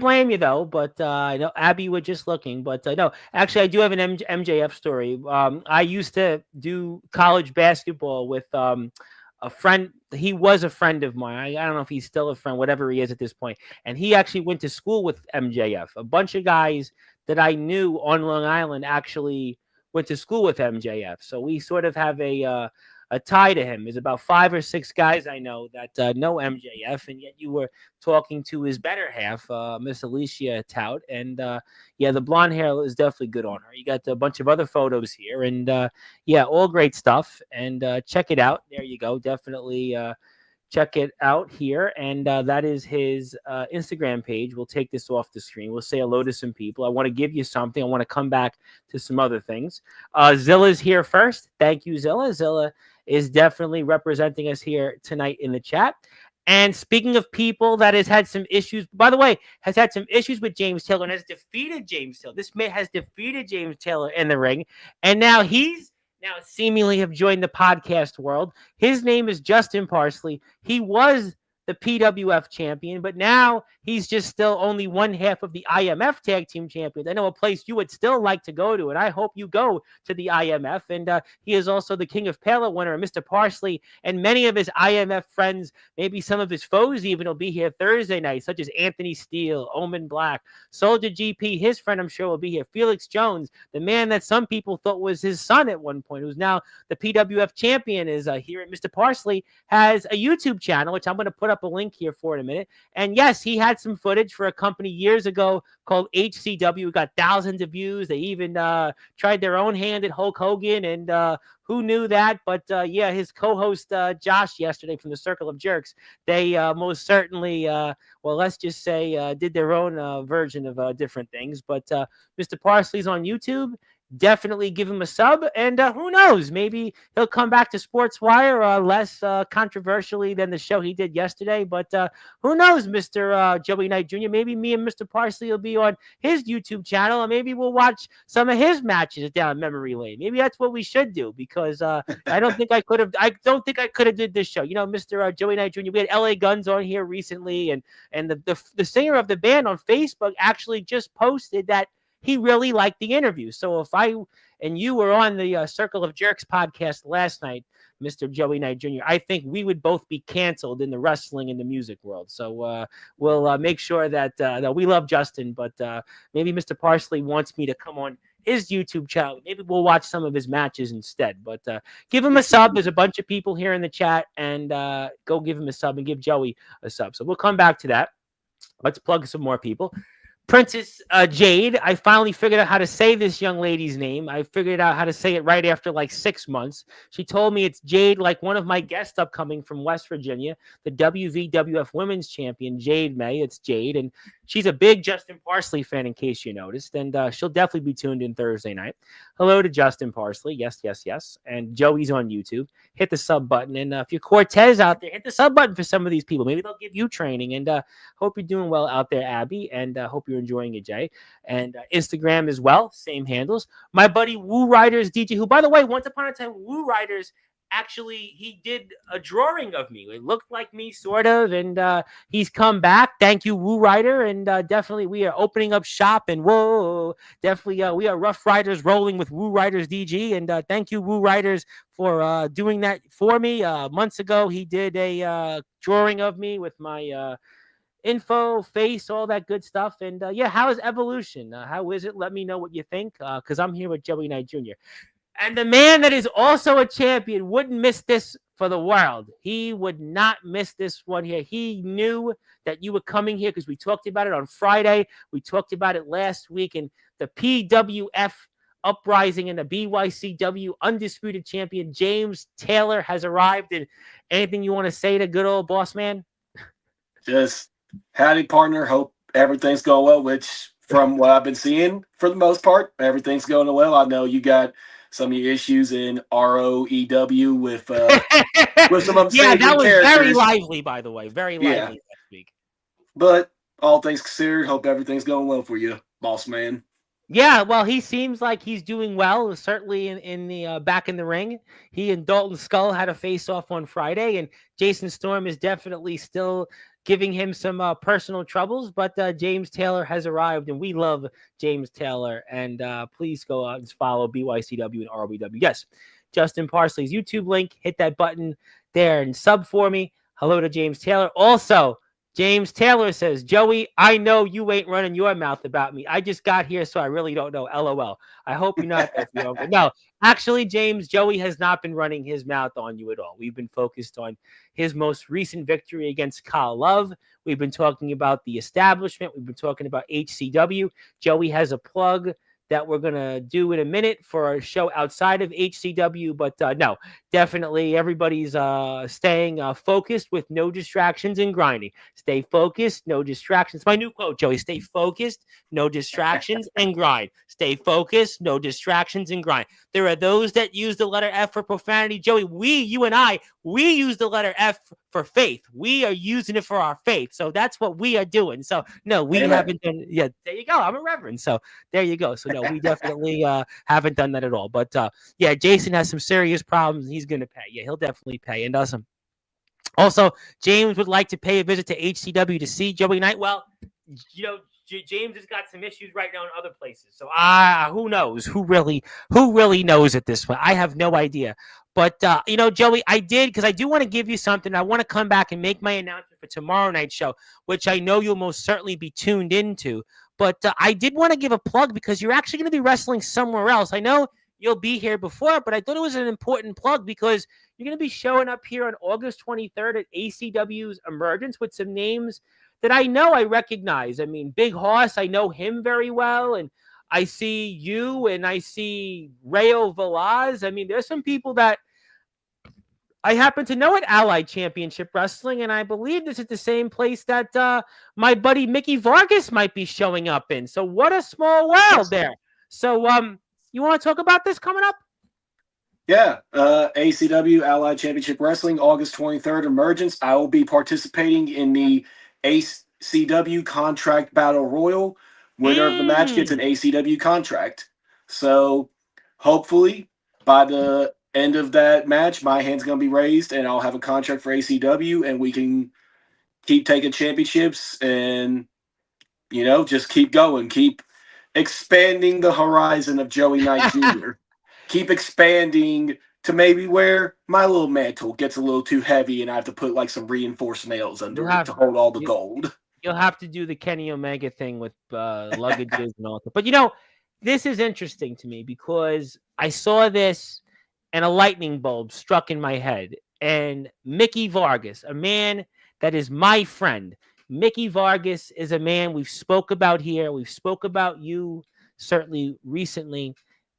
blame you though. But I know Abby was just looking. But no, actually, I do have an MJF story. I used to do college basketball with a friend. He was a friend of mine. I don't know if he's still a friend, whatever he is at this point. And he actually went to school with MJF. A bunch of guys that I knew on Long Island actually went to school with MJF. So we sort of have a tie to him. There's about 5 or 6 guys I know that know MJF, and yet you were talking to his better half, Miss Alicia Tout, and yeah, the blonde hair is definitely good on her. You got a bunch of other photos here, and yeah, all great stuff. And check it out. There you go. Definitely check it out here. And that is his Instagram page. We'll take this off the screen. We'll say hello to some people. I want to give you something. I want to come back to some other things. Zilla's here first. Thank you, Zilla. Zilla is definitely representing us here tonight in the chat. And speaking of people that has had some issues, by the way, has had some issues with James Taylor and has defeated James Taylor. This man has defeated James Taylor in the ring. And now he's seemingly have joined the podcast world. His name is Justin Parsley. He was the PWF champion, but now he's just still only one half of the IMF tag team champions. I know a place you would still like to go to, and I hope you go to the IMF. And he is also the King of Pala winner, Mr. Parsley, and many of his IMF friends, maybe some of his foes even, will be here Thursday night, such as Anthony Steele, Omen Black, Soldier GP, his friend I'm sure will be here, Felix Jones, the man that some people thought was his son at one point, who's now the PWF champion, is here. And Mr. Parsley has a YouTube channel, which I'm going to put up a link here for in a minute. And yes, he had some footage for a company years ago called HCW. Got thousands of views. They even tried their own hand at Hulk Hogan, and who knew that? But yeah, his co-host Josh yesterday from the Circle of Jerks, they most certainly, well, let's just say, did their own version of different things. But Mr. Parsley's on YouTube. Definitely give him a sub, and who knows, maybe he'll come back to Sportswire less controversially than the show he did yesterday. But who knows, Mr. Joey Knight Jr., maybe me and Mr. Parsley will be on his YouTube channel, and maybe we'll watch some of his matches down memory lane. Maybe that's what we should do, because I don't think I could have did this show. You know, Mr. Joey Knight Jr., we had LA Guns on here recently, and the singer of the band on Facebook actually just posted that he really liked the interview. So if I and you were on the Circle of Jerks podcast last night, Mr. Joey Knight Jr., I think we would both be canceled in the wrestling and the music world. So we'll make sure that we love Justin, but maybe Mr. Parsley wants me to come on his YouTube channel. Maybe we'll watch some of his matches instead. But give him a sub. There's a bunch of people here in the chat, and go give him a sub and give Joey a sub. So we'll come back to that. Let's plug some more people. Princess Jade, I finally figured out how to say this young lady's name. I figured out how to say it right after like 6 months. She told me it's Jade, like one of my guests upcoming from West Virginia, the WVWF Women's Champion, Jade May. It's Jade, and she's a big Justin Parsley fan, in case you noticed, and she'll definitely be tuned in Thursday night. Hello to Justin Parsley. Yes, yes, yes. And Joey's on YouTube. Hit the sub button, and if you're Cortez out there, hit the sub button for some of these people. Maybe they'll give you training, and hope you're doing well out there, Abby, and hope you're enjoying it, Jay. And Instagram as well, same handles. My buddy Woo Riders DJ, who, by the way, once upon a time, Woo Riders actually, he did a drawing of me. It looked like me, sort of, and he's come back. Thank you, Woo Rider, and definitely we are opening up shop, and whoa, definitely we are Rough Riders rolling with Woo Riders DG, and thank you, Woo Riders, for doing that for me. Months ago, he did a drawing of me with my info, face, all that good stuff. And yeah, how is Evolution? How is it? Let me know what you think, because I'm here with Joey Knight Jr. And the man that is also a champion wouldn't miss this for the world. He would not miss this one here. He knew that you were coming here because we talked about it on Friday. We talked about it last week. And the PWF uprising and the BYCW undisputed champion, James Taylor, has arrived. And anything you want to say to good old boss man? Just howdy, partner. Hope everything's going well, which from what I've been seeing, for the most part, everything's going well. I know you got some of your issues in ROEW with some of the yeah, that was characters. Very lively, by the way. Very lively last week. But all things considered, hope everything's going well for you, boss man. Yeah, well, he seems like he's doing well, certainly in the back in the ring. He and Dalton Skull had a face-off on Friday, and Jason Storm is definitely still giving him some personal troubles, but James Taylor has arrived, and we love James Taylor, and please go out and follow BYCW and ROBW. Yes, Justin Parsley's YouTube link, hit that button there and sub for me. Hello to James Taylor. Also, James Taylor says, Joey, I know you ain't running your mouth about me. I just got here, so I really don't know. LOL. I hope you're not there for your uncle. No, actually, James, Joey has not been running his mouth on you at all. We've been focused on his most recent victory against Kyle Love. We've been talking about the establishment. We've been talking about HCW. Joey has a plug that we're going to do in a minute for a show outside of HCW. But no, definitely everybody's staying focused with no distractions and grinding. Stay focused, no distractions. My new quote, Joey, stay focused, no distractions, and grind. Stay focused, no distractions, and grind. There are those that use the letter F for profanity. Joey, you and I, we use the letter F for faith. We are using it for our faith. So that's what we are doing. So no, we Amen. haven't done. Yeah, there you go. I'm a reverend. So there you go. So no, we definitely haven't done that at all. But yeah, Jason has some serious problems. He's going to pay. Yeah, he'll definitely pay. And also, James would like to pay a visit to HCW to see Joey Knight. Well, James has got some issues right now in other places. So who knows? Who really knows at this point? I have no idea. But Joey, I did, because I do want to give you something. I want to come back and make my announcement for tomorrow night's show, which I know you'll most certainly be tuned into. But I did want to give a plug because you're actually going to be wrestling somewhere else. I know you'll be here before, but I thought it was an important plug because you're going to be showing up here on August 23rd at ACW's Emergence with some names that I know I recognize. I mean, Big Hoss, I know him very well, and I see you, and I see Rayo Velaz. I mean, there's some people that I happen to know at Allied Championship Wrestling, and I believe this is the same place that my buddy Mickey Vargas might be showing up in. So what a small world there. So you want to talk about this coming up? Yeah, ACW Allied Championship Wrestling, August 23rd, Emergence. I will be participating in the ACW Contract Battle Royal. Winner of the match gets an ACW contract. So hopefully by the end of that match, my hand's going to be raised and I'll have a contract for ACW and we can keep taking championships and, just keep going. Keep expanding the horizon of Joey Knight Jr. Keep expanding to maybe where my little mantle gets a little too heavy and I have to put like some reinforced nails under it to hold all the gold. You'll have to do the Kenny Omega thing with luggages and all that. But this is interesting to me because I saw this and a lightning bulb struck in my head. And Mickey Vargas, a man that is my friend. Mickey Vargas is a man we've spoke about here. We've spoke about you certainly recently.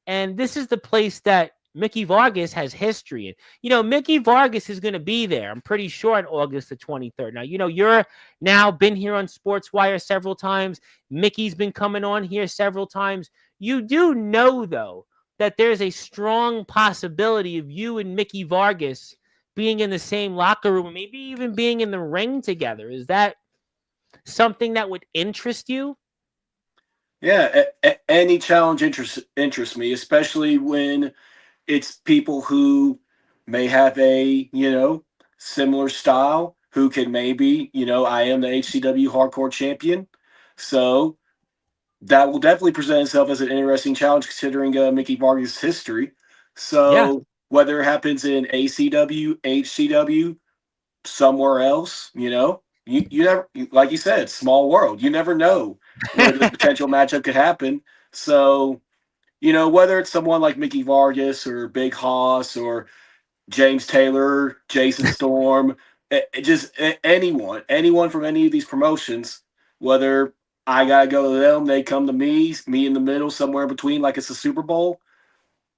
And this is the place that Mickey Vargas has history in. Mickey Vargas is going to be there, I'm pretty sure, on August the 23rd. Now, you're now been here on Sportswire several times. Mickey's been coming on here several times. You do know, though, that there's a strong possibility of you and Mickey Vargas being in the same locker room, maybe even being in the ring together. Is that something that would interest you? Yeah, any challenge interests me, especially when it's people who may have a, similar style, who can maybe, I am the HCW Hardcore Champion. So that will definitely present itself as an interesting challenge considering Mickey Vargas' history. So whether it happens in ACW, HCW, somewhere else, you never, like you said, small world. You never know where the potential matchup could happen. So, whether it's someone like Mickey Vargas or Big Hoss or James Taylor, Jason Storm, just anyone from any of these promotions, whether I got to go to them, they come to me in the middle, somewhere in between, like it's a Super Bowl,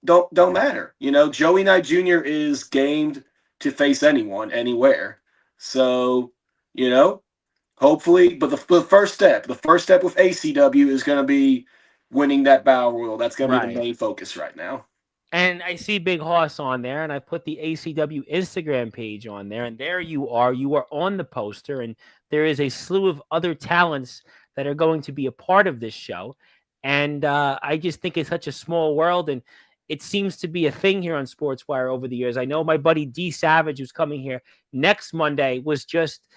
don't matter. Joey Knight Jr. is gamed to face anyone, anywhere. So, hopefully, but the first step with ACW is going to be winning that battle royal. That's going to be the main focus right now. And I see Big Hoss on there, and I put the ACW Instagram page on there, and there you are. You are on the poster, and there is a slew of other talents that are going to be a part of this show. And I just think it's such a small world, and it seems to be a thing here on Sportswire over the years. I know my buddy D Savage, who's coming here next Monday, was just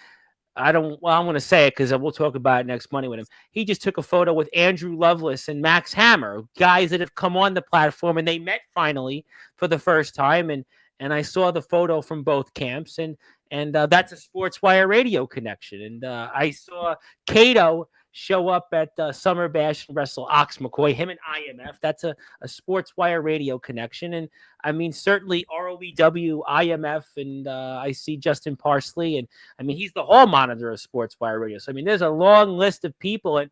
I'm going to say it because we'll talk about it next Monday with him. He just took a photo with Andrew Lovelace and Max Hammer, guys that have come on the platform, and they met finally for the first time. And and I saw the photo from both camps, and that's a Sportswire radio connection. And I saw Cato show up at Summer Bash and wrestle Ox McCoy, him and IMF. That's a Sportswire radio connection. And I mean, certainly ROEW, IMF, and I see Justin Parsley. And I mean, he's the hall monitor of Sportswire radio. So, I mean, there's a long list of people. And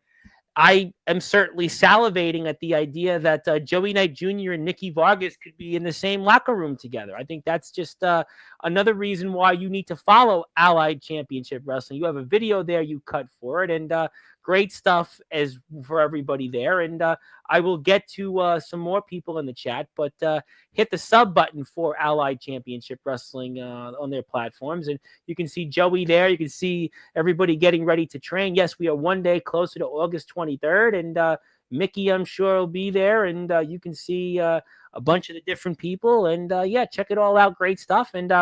I am certainly salivating at the idea that Joey Knight Jr. and Nikki Vargas could be in the same locker room together. I think that's just another reason why you need to follow Allied Championship Wrestling. You have a video there you cut for it, and great stuff as for everybody there. And I will get to some more people in the chat, but hit the sub button for Allied Championship Wrestling on their platforms, and you can see Joey there. You can see everybody getting ready to train. Yes, we are one day closer to August 23rd, and Mickey, I'm sure, will be there, and you can see a bunch of the different people. And yeah, check it all out. Great stuff. And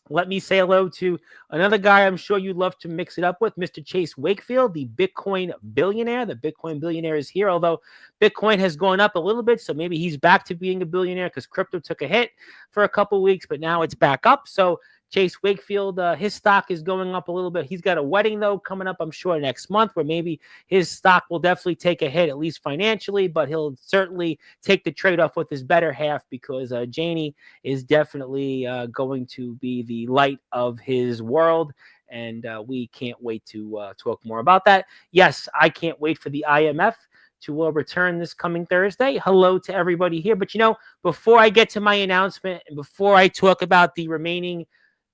let me say hello to another guy I'm sure you'd love to mix it up with, Mr. Chase Wakefield, the Bitcoin billionaire. The Bitcoin billionaire is here, although Bitcoin has gone up a little bit, so maybe he's back to being a billionaire because crypto took a hit for a couple of weeks, but now it's back up. So Chase Wakefield, his stock is going up a little bit. He's got a wedding, though, coming up, I'm sure, next month, where maybe his stock will definitely take a hit, at least financially, but he'll certainly take the trade-off with his better half because Janie is definitely going to be the light of his world, and we can't wait to talk more about that. Yes, I can't wait for the IMF to return this coming Thursday. Hello to everybody here. But, before I get to my announcement and before I talk about the remaining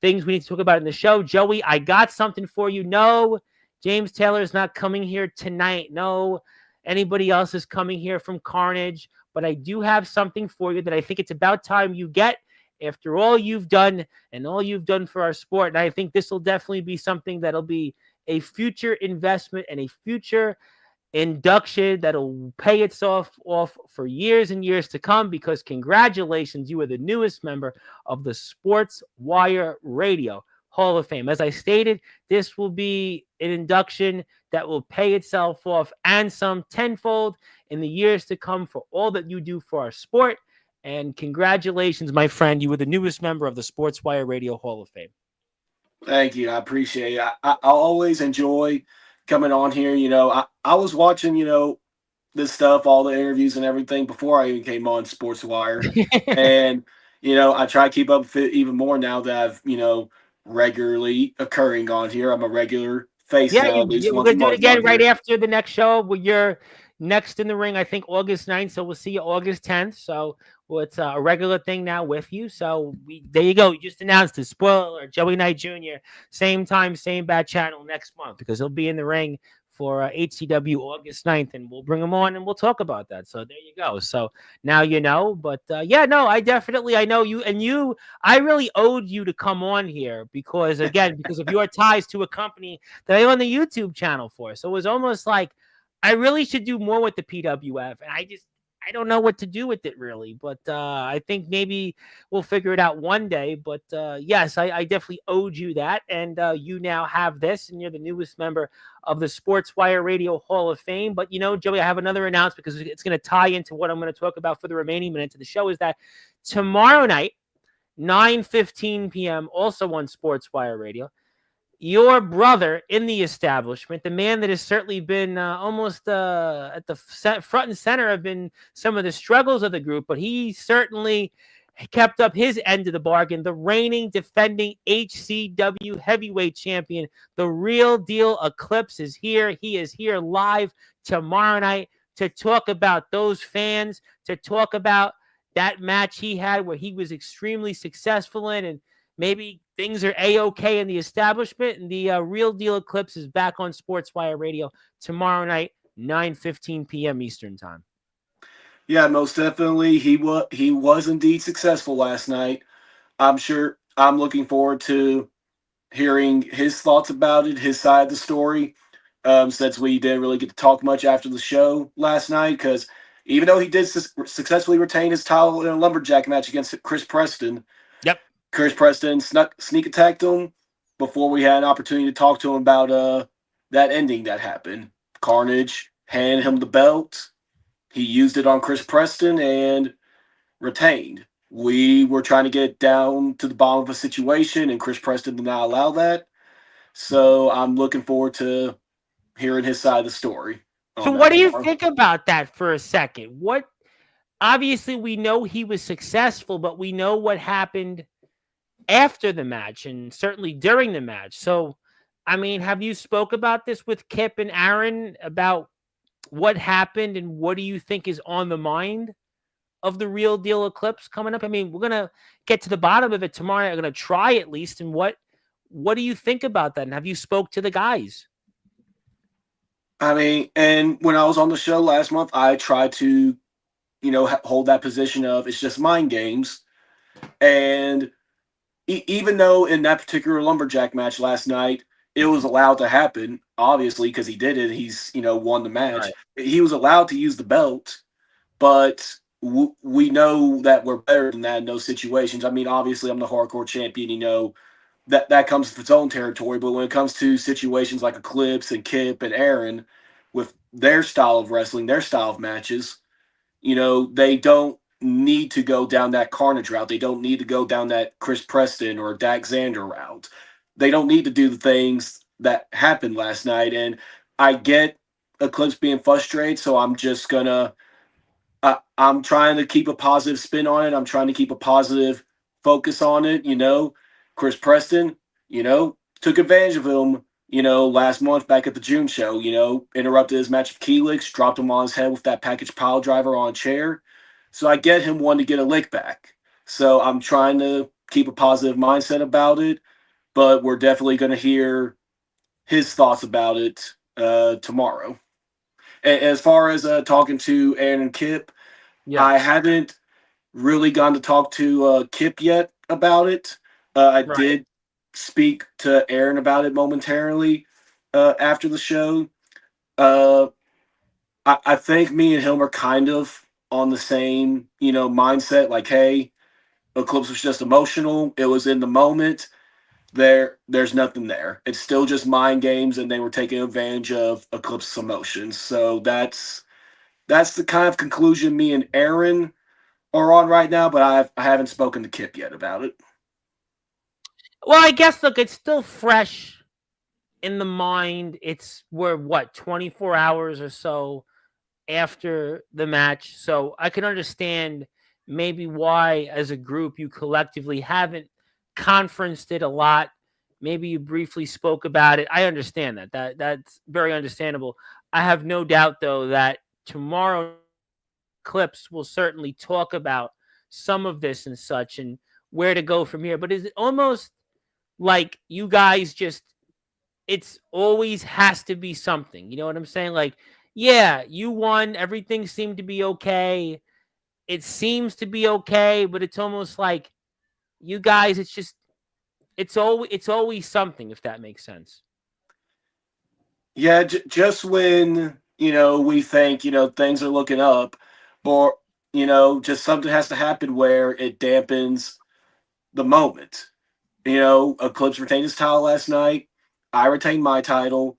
things we need to talk about in the show, Joey, I got something for you. No, James Taylor is not coming here tonight. No, anybody else is coming here from Carnage. But I do have something for you that I think it's about time you get after all you've done and all you've done for our sport. And I think this will definitely be something that'll be a future investment and a future induction that'll pay itself off for years and years to come, because congratulations, you are the newest member of the Sportswire Radio Hall of Fame. As I stated, this will be an induction that will pay itself off and some tenfold in the years to come for all that you do for our sport. And congratulations, my friend, you were the newest member of the Sportswire Radio Hall of Fame. Thank you. I appreciate it. I always enjoy coming on here. I was watching, this stuff, all the interviews and everything before I even came on Sportswire. And, I try to keep up with it even more now that I've, regularly occurring on here. I'm a regular face now. We're going to do it again right after the next show. Where you're next in the ring, I think August 9th. So we'll see you August 10th. So it's a regular thing now with you. So there you go. You just announced it. Spoiler, Joey Knight Jr., same time, same bad channel next month, because he'll be in the ring for HCW August 9th, and we'll bring him on and we'll talk about that. So there you go. So now you know. But I know you, and I really owed you to come on here because of your ties to a company that I own the YouTube channel for. So it was almost like I really should do more with the PWF, and I don't know what to do with it really, but I think maybe we'll figure it out one day. But yes, I definitely owed you that, and you now have this, and you're the newest member of the Sportswire Radio Hall of Fame. But Joey, I have another announcement because it's going to tie into what I'm going to talk about for the remaining minutes of the show. Is that tomorrow night, 9:15 p.m., also on Sportswire Radio, your brother in the establishment, the man that has certainly been almost at the front and center have been some of the struggles of the group, but he certainly kept up his end of the bargain. The reigning, defending HCW heavyweight champion, the real deal Eclipse, is here. He is here live tomorrow night to talk about those fans, to talk about that match he had where he was extremely successful in, and maybe things are A-OK in the establishment, and the real deal Eclipse is back on Sportswire Radio tomorrow night, 9:15 p.m. Eastern Time. Yeah, most definitely. He was indeed successful last night. I'm sure I'm looking forward to hearing his thoughts about it, his side of the story, since we didn't really get to talk much after the show last night, because even though he did successfully retain his title in a lumberjack match against Chris Preston, Chris Preston sneak attacked him before we had an opportunity to talk to him about that ending that happened. Carnage handed him the belt. He used it on Chris Preston and retained. We were trying to get down to the bottom of a situation, and Chris Preston did not allow that. So I'm looking forward to hearing his side of the story So on what that do you tomorrow. think about that for a second? What obviously we know he was successful, but we know what happened after the match and certainly during the match. So I mean, have you spoke about this with Kip and Aaron about what happened and what do you think is on the mind of the Real Deal Eclipse coming up? I mean, we're gonna get to the bottom of it tomorrow. I'm gonna try at least. And what do you think about that? And have you spoke to the guys? I mean, and when I was on the show last month, I tried to, hold that position of it's just mind games. And even though in that particular lumberjack match last night, it was allowed to happen, obviously, because he did it, he's, won the match. Right. He was allowed to use the belt, but we know that we're better than that in those situations. I mean, obviously, I'm the hardcore champion, that comes with its own territory. But when it comes to situations like Eclipse and Kip and Aaron, with their style of wrestling, their style of matches, they don't need to go down that Carnage route. They don't need to go down that Chris Preston or Dak Xander route. They don't need to do the things that happened last night. And I get Eclipse being frustrated, so I'm just gonna I'm trying to keep a positive spin on it. I'm trying to keep a positive focus on it. Chris Preston, took advantage of him, last month back at the June show, interrupted his match with Keelix, dropped him on his head with that package pile driver on a chair. So I get him wanting to get a lick back. So I'm trying to keep a positive mindset about it, but we're definitely going to hear his thoughts about it tomorrow. And as far as talking to Aaron and Kip, I Yes. haven't really gone to talk to Kip yet about it. I Right. did speak to Aaron about it momentarily after the show. Uh, I think me and him are kind of on the same, mindset. Like, hey, Eclipse was just emotional. It was in the moment. There's nothing there. It's still just mind games, and they were taking advantage of Eclipse's emotions. So that's the kind of conclusion me and Aaron are on right now, but I haven't spoken to Kip yet about it. Well, I guess look, it's still fresh in the mind. We're what, 24 hours or so after the match. So I can understand maybe why, as a group, you collectively haven't conferenced it a lot. Maybe you briefly spoke about it. I understand that. That's very understandable. I have no doubt, though, that tomorrow clips will certainly talk about some of this and such and where to go from here. But is it almost like you guys just it's always has to be something. You know what I'm saying? Like, yeah, you won. Everything seemed to be okay. It seems to be okay, but it's almost like you guys. It's just it's always something. If that makes sense. Yeah, just when we think things are looking up, or just something has to happen where it dampens the moment. Eclipse retained his title last night. I retained my title.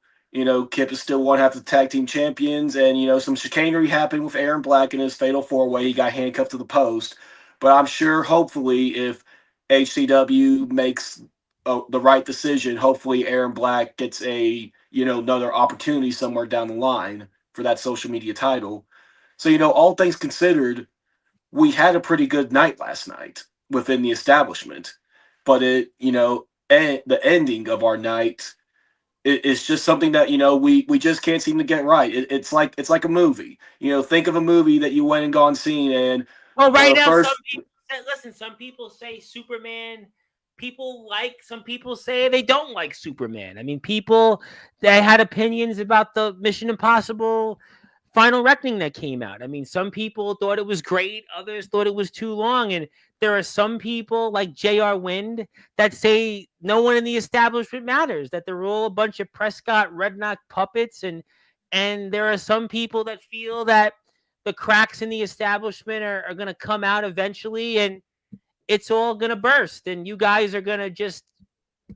Kip is still one half of the tag team champions, and some chicanery happened with Aaron Black in his fatal four way. He got handcuffed to the post, but I'm sure, hopefully, if HCW makes the right decision, hopefully Aaron Black gets a another opportunity somewhere down the line for that social media title. So all things considered, we had a pretty good night last night within the establishment, but the ending of our night is just something that we just can't seem to get right. It's like a movie. Think of a movie that you went and gone seen, and Well, for right the now, some first people say, listen, some people say Superman. Some people say they don't like Superman. I mean, they had opinions about the Mission Impossible Final Reckoning that came out. I mean, some people thought it was great, others thought it was too long. And there are some people like J.R. Wind that say no one in the establishment matters, that they're all a bunch of Prescott Redknapp puppets. And there are some people that feel that the cracks in the establishment are going to come out eventually and it's all going to burst. And you guys are going to just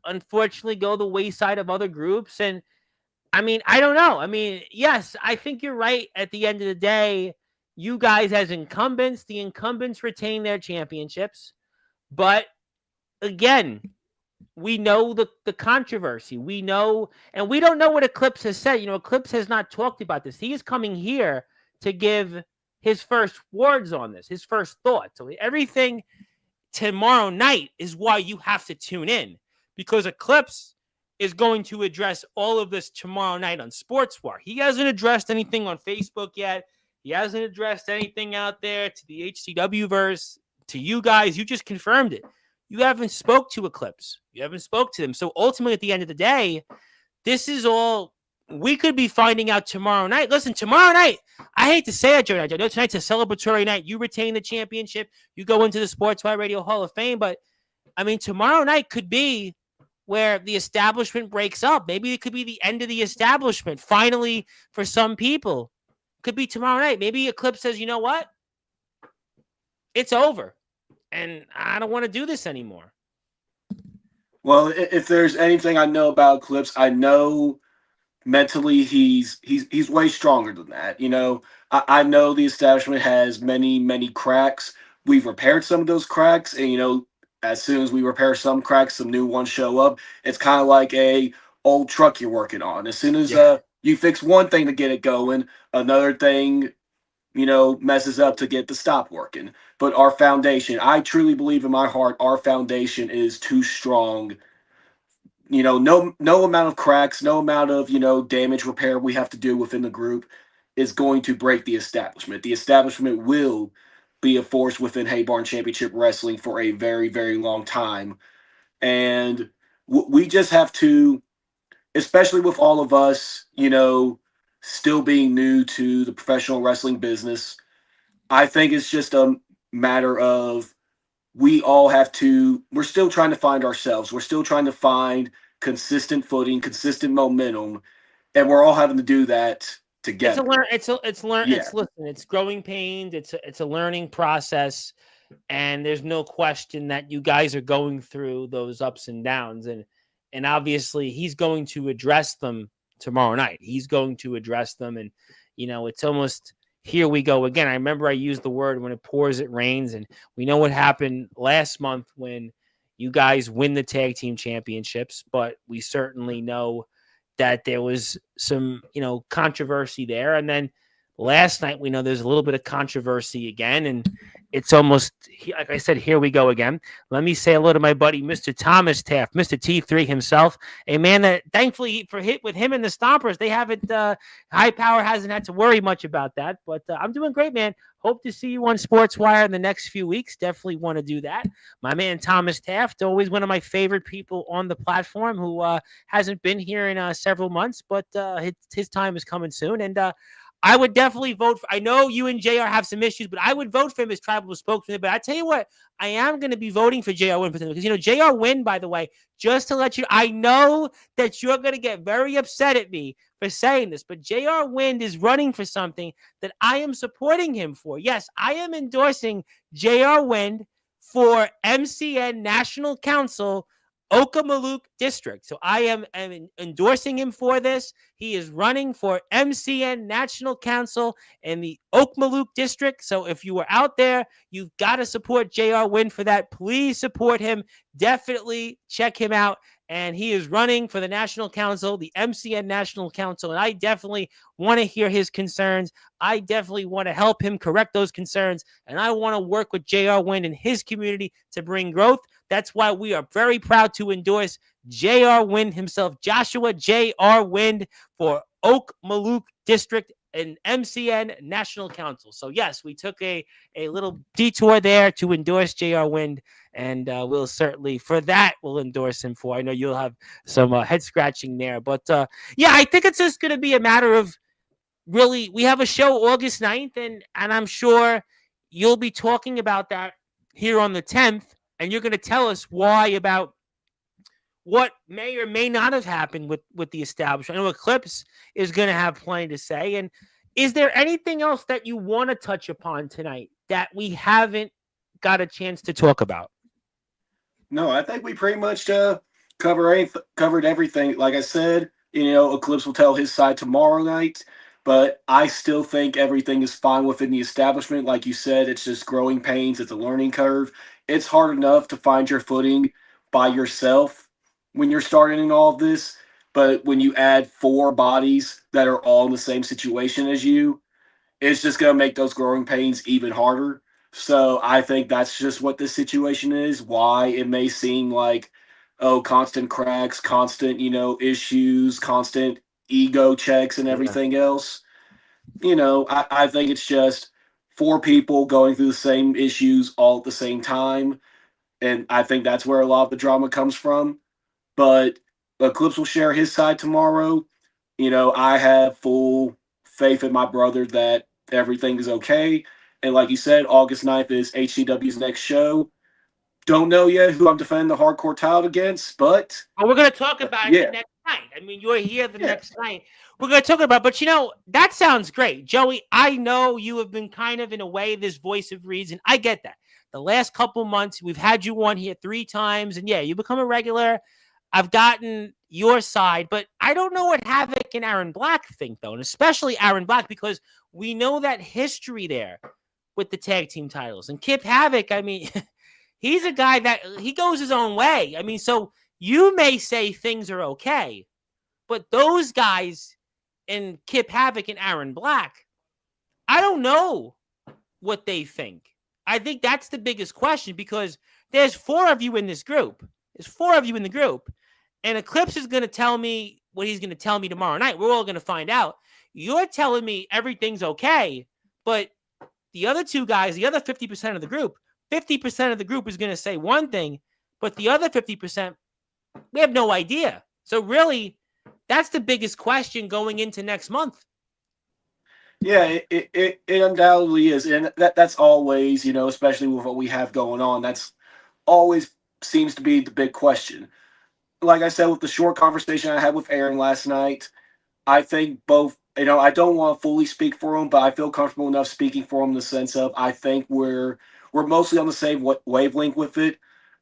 unfortunately go the wayside of other groups. And I mean, I don't know. I mean, yes, I think you're right at the end of the day. you guys as incumbents, the incumbents retain their championships. But again, we know the controversy. We know, and we don't know what Eclipse has said. Eclipse has not talked about this. He is coming here to give his first words on this, his first thoughts. So everything tomorrow night is why you have to tune in, because Eclipse is going to address all of this tomorrow night on Sportswire. He hasn't addressed anything on Facebook yet. He hasn't addressed anything out there to the HCW verse, to you guys. You just confirmed it. You haven't spoke to Eclipse. You haven't spoke to them. So ultimately, at the end of the day, this is all we could be finding out tomorrow night. Listen, tomorrow night, I hate to say it, Joe. I know tonight's a celebratory night. You retain the championship. You go into the Sportswire Radio Hall of Fame. But, I mean, tomorrow night could be where the establishment breaks up. Maybe it could be the end of the establishment. Finally, for some people, could be tomorrow night. Maybe Eclipse says, you know what? It's over. And I don't want to do this anymore. Well, if there's anything I know about Eclipse, I know mentally he's way stronger than that. I know the establishment has many cracks. We've repaired some of those cracks, and as soon as we repair some cracks, some new ones show up. It's kind of like a old truck you're working on. As soon as you fix one thing to get it going, another thing messes up to get the stop working. But our foundation, I truly believe in my heart, our foundation is too strong. No amount of cracks, no amount of damage repair we have to do within the group is going to break the establishment. The establishment will be a force within Hay Barn Championship Wrestling for a very, very long time. And we just have to, especially with all of us, still being new to the professional wrestling business, I think it's just a matter of we're still trying to find ourselves. We're still trying to find consistent footing, consistent momentum, and we're all having to do that together. It's growing pains. It's a learning process, and there's no question that you guys are going through those ups and downs, and obviously he's going to address them tomorrow night. He's going to address them, and it's almost here we go again. I remember I used the word when it pours, it rains, and we know what happened last month when you guys win the tag team championships, but we certainly know that there was some, controversy there. And then last night, we know there's a little bit of controversy again, and it's almost, like I said, here we go again. Let me say hello to my buddy, Mr. Thomas Taft, Mr. T3 himself, a man that thankfully for hit with him and the Stompers, they haven't, High Power hasn't had to worry much about that, but I'm doing great, man. Hope to see you on Sportswire in the next few weeks. Definitely want to do that. My man, Thomas Taft, always one of my favorite people on the platform who hasn't been here in several months, but his time is coming soon. And I would definitely vote for, I know you and JR have some issues, but I would vote for him as tribal spokesman. But I tell you what, I am going to be voting for JR Wynn because, JR Wynn, by the way, just to let you, I know that you're going to get very upset at me for saying this, but JR Wynn is running for something that I am supporting him for. Yes, I am endorsing JR Wynn for MCN National Council Okmulgee District. So I am endorsing him for this. He is running for MCN National Council in the Okmulgee District. So if you are out there, you've got to support JR Wynn for that. Please support him. Definitely check him out. And he is running for the National Council, the MCN National Council. And I definitely want to hear his concerns. I definitely want to help him correct those concerns. And I want to work with JR Wynn and his community to bring growth. That's why we are very proud to endorse JR Wynn himself, Joshua JR Wynn, for Okmulgee District and MCN National Council. So yes, we took a little detour there to endorse JR Wynn, and we'll certainly, for that, we'll endorse him for. I know you'll have some head scratching there, but yeah, I think it's just going to be a matter of really, we have a show August 9th, and I'm sure you'll be talking about that here on the 10th, and you're going to tell us why about what may or may not have happened with the establishment. I know Eclipse is going to have plenty to say. And is there anything else that you want to touch upon tonight that we haven't got a chance to talk about? No, I think we pretty much covered everything. Like I said, Eclipse will tell his side tomorrow night. but I still think everything is fine within the establishment. Like you said, it's just growing pains, it's a learning curve. It's hard enough to find your footing by yourself when you're starting in all of this. But when you add four bodies that are all in the same situation as you, it's just going to make those growing pains even harder. So I think that's just what this situation is. Why it may seem like, oh, constant cracks, constant, issues, constant ego checks and Yeah. everything else. I think it's just four people going through the same issues all at the same time. And I think that's where a lot of the drama comes from. But Eclipse will share his side tomorrow. I have full faith in my brother that everything is okay. And like you said, August 9th is HCW's next show. Don't know yet who I'm defending the hardcore title against, but Well, we're going to talk about it the yeah, next night. I mean, you're here the yeah, next night. We're going to talk about, but that sounds great. Joey, I know you have been kind of, in a way, this voice of reason. I get that. The last couple months, we've had you on here 3 times, and yeah, you become a regular. I've gotten your side, but I don't know what Havoc and Aaron Black think, though, and especially Aaron Black, because we know that history there with the tag team titles. And Kip Havoc, I mean, he's a guy that he goes his own way. I mean, so you may say things are okay, but those guys and Kip Havoc and Aaron Black, I don't know what they think. I think that's the biggest question, because there's 4 of you in this group. There's 4 of you in the group. And Eclipse is going to tell me what he's going to tell me tomorrow night. We're all going to find out. You're telling me everything's okay, but the other 2 guys, the other 50% of the group, 50% of the group is going to say one thing, but the other 50%, we have no idea. So really, that's the biggest question going into next month. yeah. It undoubtedly is, and that's always, especially with what we have going on. That's always seems to be the big question. Like I said, with the short conversation I had with Aaron last night, I think both. I don't want to fully speak for him, but I feel comfortable enough speaking for him in the sense of I think we're mostly on the same wavelength with it.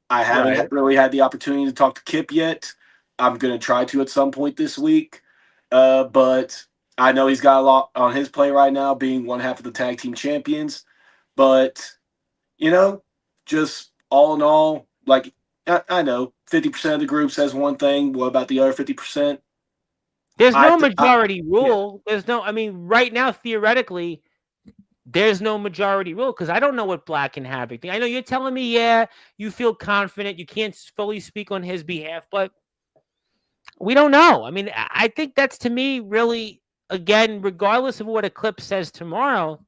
I haven't Right. really had the opportunity to talk to Kip yet. I'm gonna try to at some point this week, but I know he's got a lot on his plate right now, being one half of the tag team champions. But you know, just all in all, like I know 50% of the group says one thing. What about the other 50%? There's I, no th- I majority yeah. rule. I mean, right now, theoretically, there's no majority rule, because I don't know what Black and Havoc think. I know you're telling me, yeah, you feel confident. You can't fully speak on his behalf, but we don't know. I mean, I think that's, to me, really, again, regardless of what Eclipse says tomorrow,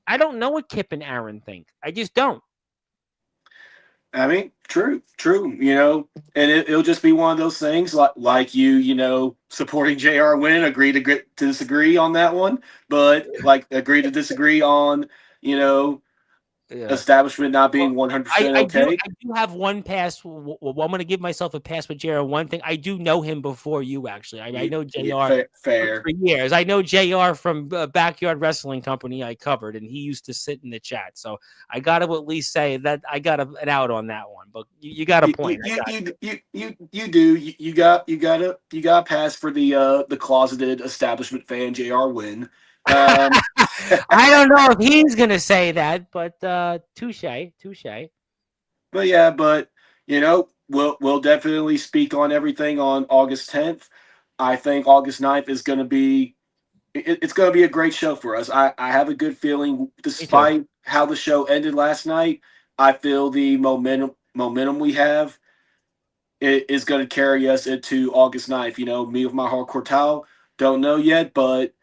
I don't know what Kip and Aaron think. I just don't. I mean, true, true. And it'll just be one of those things like supporting Jr. Win, agree to disagree on that one, but like agree to disagree on you know Yeah. establishment not Well, being one hundred I, percent I do okay. I do have one pass. Well, I'm going to give myself a pass with JR. One thing, I do know him before you, actually. I know Yeah, JR fair. for years. I know JR from Backyard Wrestling Company I covered, and he used to sit in the chat. So I got to at least say that I got an out on that one. But you got a You point. you I you got you you do you got to pass for the closeted establishment fan Jr. Win. Um, I don't know if he's going to say that, but touche, touche. But yeah, we'll definitely speak on everything on August 10th. I think August 9th is going to be it's going to be a great show for us. I have a good feeling, Me too. despite how the show ended last night. I feel the momentum we have is going to carry us into August 9th. Me with my hardcore towel, don't know yet, but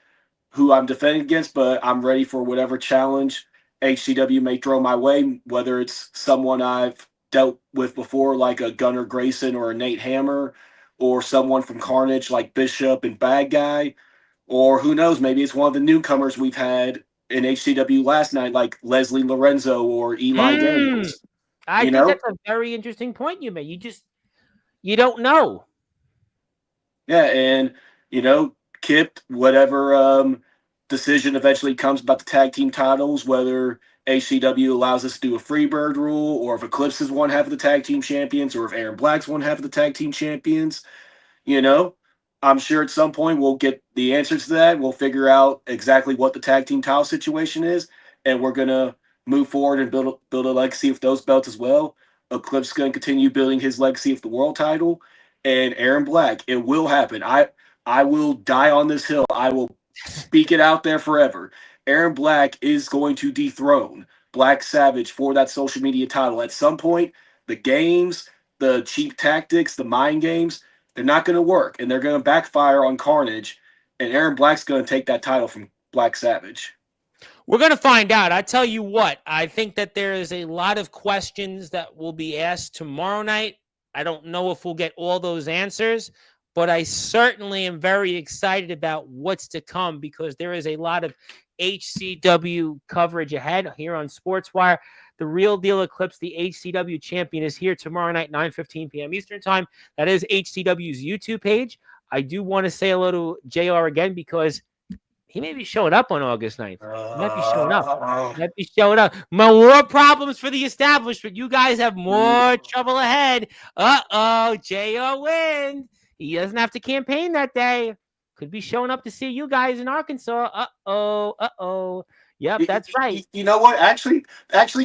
who I'm defending against, but I'm ready for whatever challenge HCW may throw my way, whether it's someone I've dealt with before, like a Gunnar Grayson or a Nate Hammer, or someone from Carnage like Bishop and Bad Guy, or who knows, maybe it's one of the newcomers we've had in HCW last night, like Leslie Lorenzo or Eli Mm, Daniels. I You think know, that's a very interesting point you made. You don't know. Yeah, and Kip, whatever decision eventually comes about the tag team titles, whether HCW allows us to do a Freebird rule, or if Eclipse is one half of the tag team champions, or if Aaron Black's one half of the tyou know, I'm sure at some point we'll get the answers to that. We'll figure out exactly what the tag team title situation is, and we're gonna move forward and build a legacy of those belts as well. Eclipse is gonna continue building his legacy of the world title, and Aaron Black. It will happen. I will die on this hill. I will speak it out there forever. Aaron Black is going to dethrone Black Savage for that social media title at some point. The games, the cheap tactics, the mind games, they're not going to work, and they're going to backfire on Carnage. And Aaron Black's going to take that title from Black Savage. We're going to find out. I tell you what, I think that there is a lot of questions that will be asked tomorrow night. I don't know if we'll get all those answers, but I certainly am very excited about what's to come because there is a lot of HCW coverage ahead here on Sportswire. The Real Deal Eclipse, the HCW champion, is here tomorrow night, 9:15 p.m. Eastern Time. That is HCW's YouTube page. I do want to say hello to JR again because he may be showing up on August 9th. He might be showing up. Might be showing up. More problems for the establishment. You guys have more trouble ahead. Uh-oh, JR wins. He doesn't have to campaign that day. Could be showing up to see you guys in Arkansas. Uh-oh. Yep, that's right. You know what? Actually,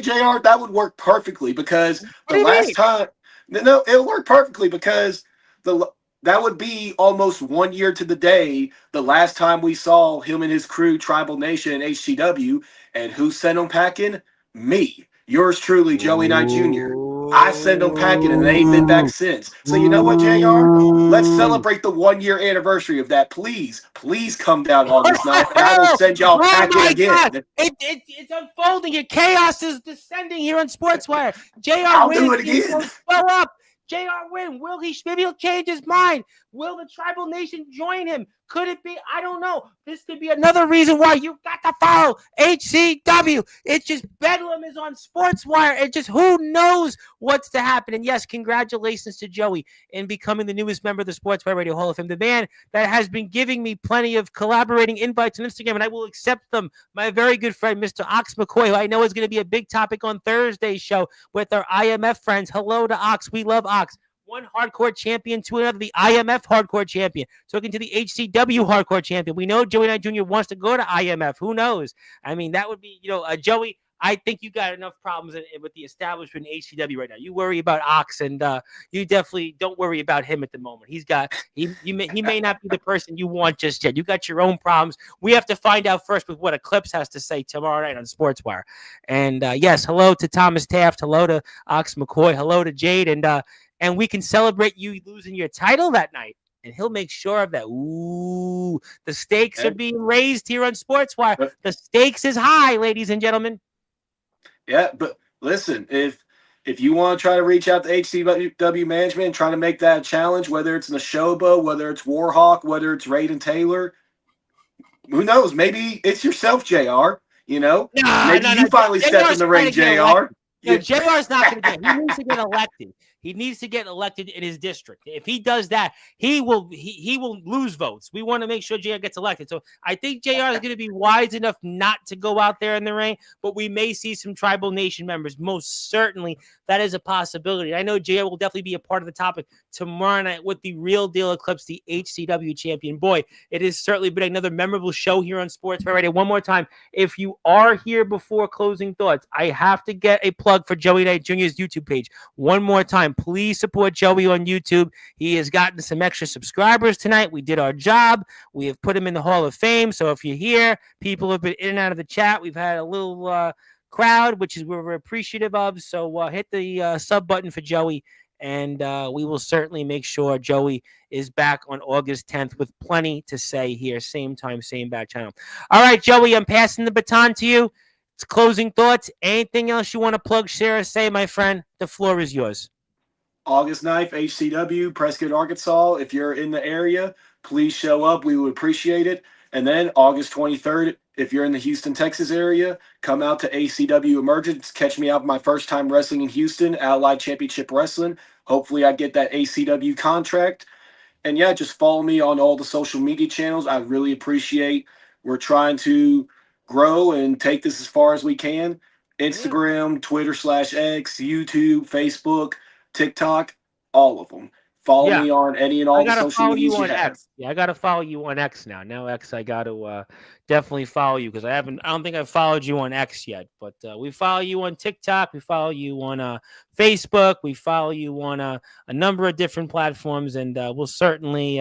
JR, that would work perfectly because What do you mean? no, it'll work perfectly because the that would be almost 1 year to the day the last time we saw him and his crew, Tribal Nation and HCW, and who sent him packing? Me, yours truly, Joey Knight Jr. I sent them packing and they ain't been back since. So you know what, JR? Let's celebrate the 1 year anniversary of that. Please come down August 9th and I will send y'all packing again. God. It's unfolding. Your chaos is descending here on Sportswire. JR I'll do it again. Blow up. JR win. Will he? Maybe he'll change his mind. Will the Tribal Nation join him? Could it be? I don't know. This could be another reason why you've got to follow HCW. It's just Bedlam is on Sportswire. It just who knows what's to happen. And yes, congratulations to Joey in becoming the newest member of the Sportswire Radio Hall of Fame. The man that has been giving me plenty of collaborating invites on Instagram, and I will accept them. My very good friend, Mr. Ox McCoy, who I know is going to be a big topic on Thursday's show with our IMF friends. Hello to Ox. We love Ox. One hardcore champion to another, the IMF hardcore champion. Talking to the HCW hardcore champion. We know Joey Knight Jr. wants to go to IMF. Who knows? I mean, that would be, Joey, I think you got enough problems with the establishment in HCW right now. You worry about Ox, and you definitely don't worry about him at the moment. He may not be the person you want just yet. You got your own problems. We have to find out first with what Eclipse has to say tomorrow night on Sportswire. And yes, hello to Thomas Taft. Hello to Ox McCoy. Hello to Jade. And we can celebrate you losing your title that night. And he'll make sure of that. Ooh, the stakes are being raised here on Sportswire. The stakes is high, ladies and gentlemen. Yeah, but listen, if you want to try to reach out to HCW management and try to make that a challenge, whether it's Neshoba, whether it's Warhawk, whether it's Raiden Taylor, who knows? Maybe it's yourself, JR. Maybe you finally step in the ring, JR. JR's not going to get. He needs to get elected. He needs to get elected in his district. If he does that, he will lose votes. We want to make sure JR gets elected. So I think JR is going to be wise enough not to go out there in the ring, but we may see some Tribal Nation members. Most certainly, that is a possibility. I know JR will definitely be a part of the topic tomorrow night with the Real Deal Eclipse, the HCW champion. Boy, it has certainly been another memorable show here on Sportswire Radio. One more time, if you are here before closing thoughts, I have to get a plug for Joey Knight Jr.'s YouTube page. One more time, please support Joey on YouTube. He has gotten some extra subscribers tonight. We did our job. We have put him in the Hall of Fame. So if you're here, people have been in and out of the chat. We've had a little crowd, which is we're appreciative of. So hit the sub button for Joey, and we will certainly make sure Joey is back on August 10th with plenty to say here. Same time, same bad channel. All right, Joey, I'm passing the baton to you. It's closing thoughts. Anything else you want to plug, share, or say, my friend? The floor is yours. August 9th, HCW, Prescott, Arkansas. If you're in the area, please show up. We would appreciate it. And then August 23rd, if you're in the Houston, Texas area, come out to ACW Emergence. Catch me out my first time wrestling in Houston, Allied Championship Wrestling. Hopefully I get that ACW contract. And yeah, just follow me on all the social media channels. I really appreciate. We're trying to grow and take this as far as we can. Instagram, Twitter /X, YouTube, Facebook, TikTok, all of them. Follow Yeah. me on any and I all the gotta social follow you medias you on have. X. Yeah, I gotta follow you on X now. Now X, I got to definitely follow you because I haven't. I don't think I've followed you on X yet. But we follow you on TikTok. We follow you on Facebook. We follow you on a number of different platforms, and we'll certainly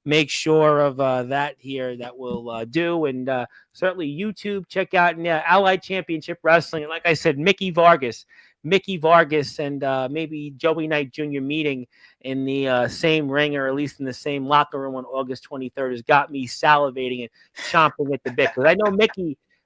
make sure of that here. That we'll do, and certainly YouTube. Check out Allied Championship Wrestling. And like I said, Mickey Vargas, and maybe Joey Knight Jr. meeting in the same ring, or at least in the same locker room on August 23rd, has got me salivating and chomping at the bit because I know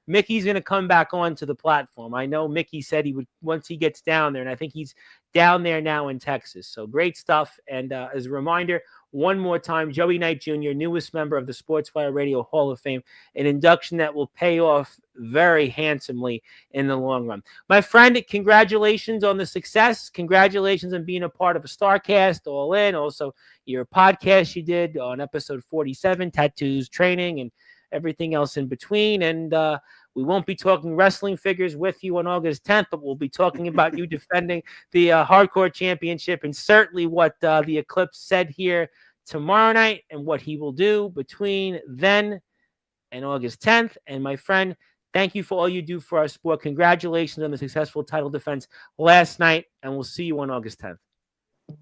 Mickey's going to come back onto the platform. I know Mickey said he would once he gets down there, and I think he's down there now in Texas. So great stuff. And as a reminder, one more time, Joey Knight Jr., newest member of the Sportswire Radio Hall of Fame, an induction that will pay off very handsomely in the long run. My friend, congratulations on the success. Congratulations on being a part of a StarCast, All In. Also, your podcast you did on episode 47, Tattoos Training, and everything else in between. And we won't be talking wrestling figures with you on August 10th, but we'll be talking about you defending the Hardcore Championship, and certainly what the Eclipse said here tomorrow night and what he will do between then and August 10th. And my friend, thank you for all you do for our sport. Congratulations on the successful title defense last night, and we'll see you on August 10th.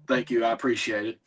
Thank you. I appreciate it.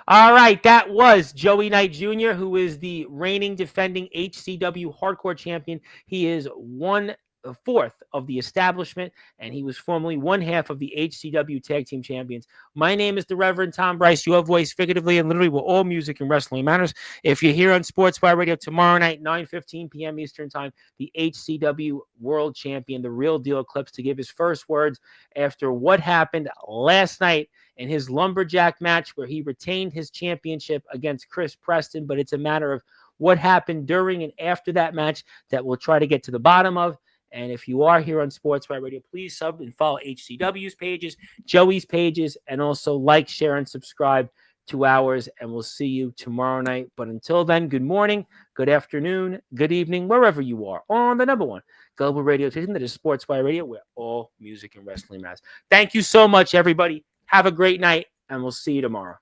All right, that was Joey Knight Jr., who is the reigning defending HCW Hardcore Champion. He is 1/4 of the establishment, and he was formerly 1/2 of the HCW Tag Team Champions. My name is the Reverend Tom Bryce, your voice figuratively and literally where all music and wrestling matters. If you're here on Sportswire Radio tomorrow night, 9:15 p.m. Eastern Time, the HCW World Champion, the real deal Eclipse, to give his first words after what happened last night in his lumberjack match where he retained his championship against Chris Preston. But it's a matter of what happened during and after that match that we'll try to get to the bottom of. And if you are here on Sportswire Radio, please sub and follow HCW's pages, Joey's pages, and also like, share, and subscribe to ours. And we'll see you tomorrow night. But until then, good morning, good afternoon, good evening, wherever you are on the number one global radio station that is Sportswire Radio, where all music and wrestling matters. Thank you so much, everybody. Have a great night, and we'll see you tomorrow.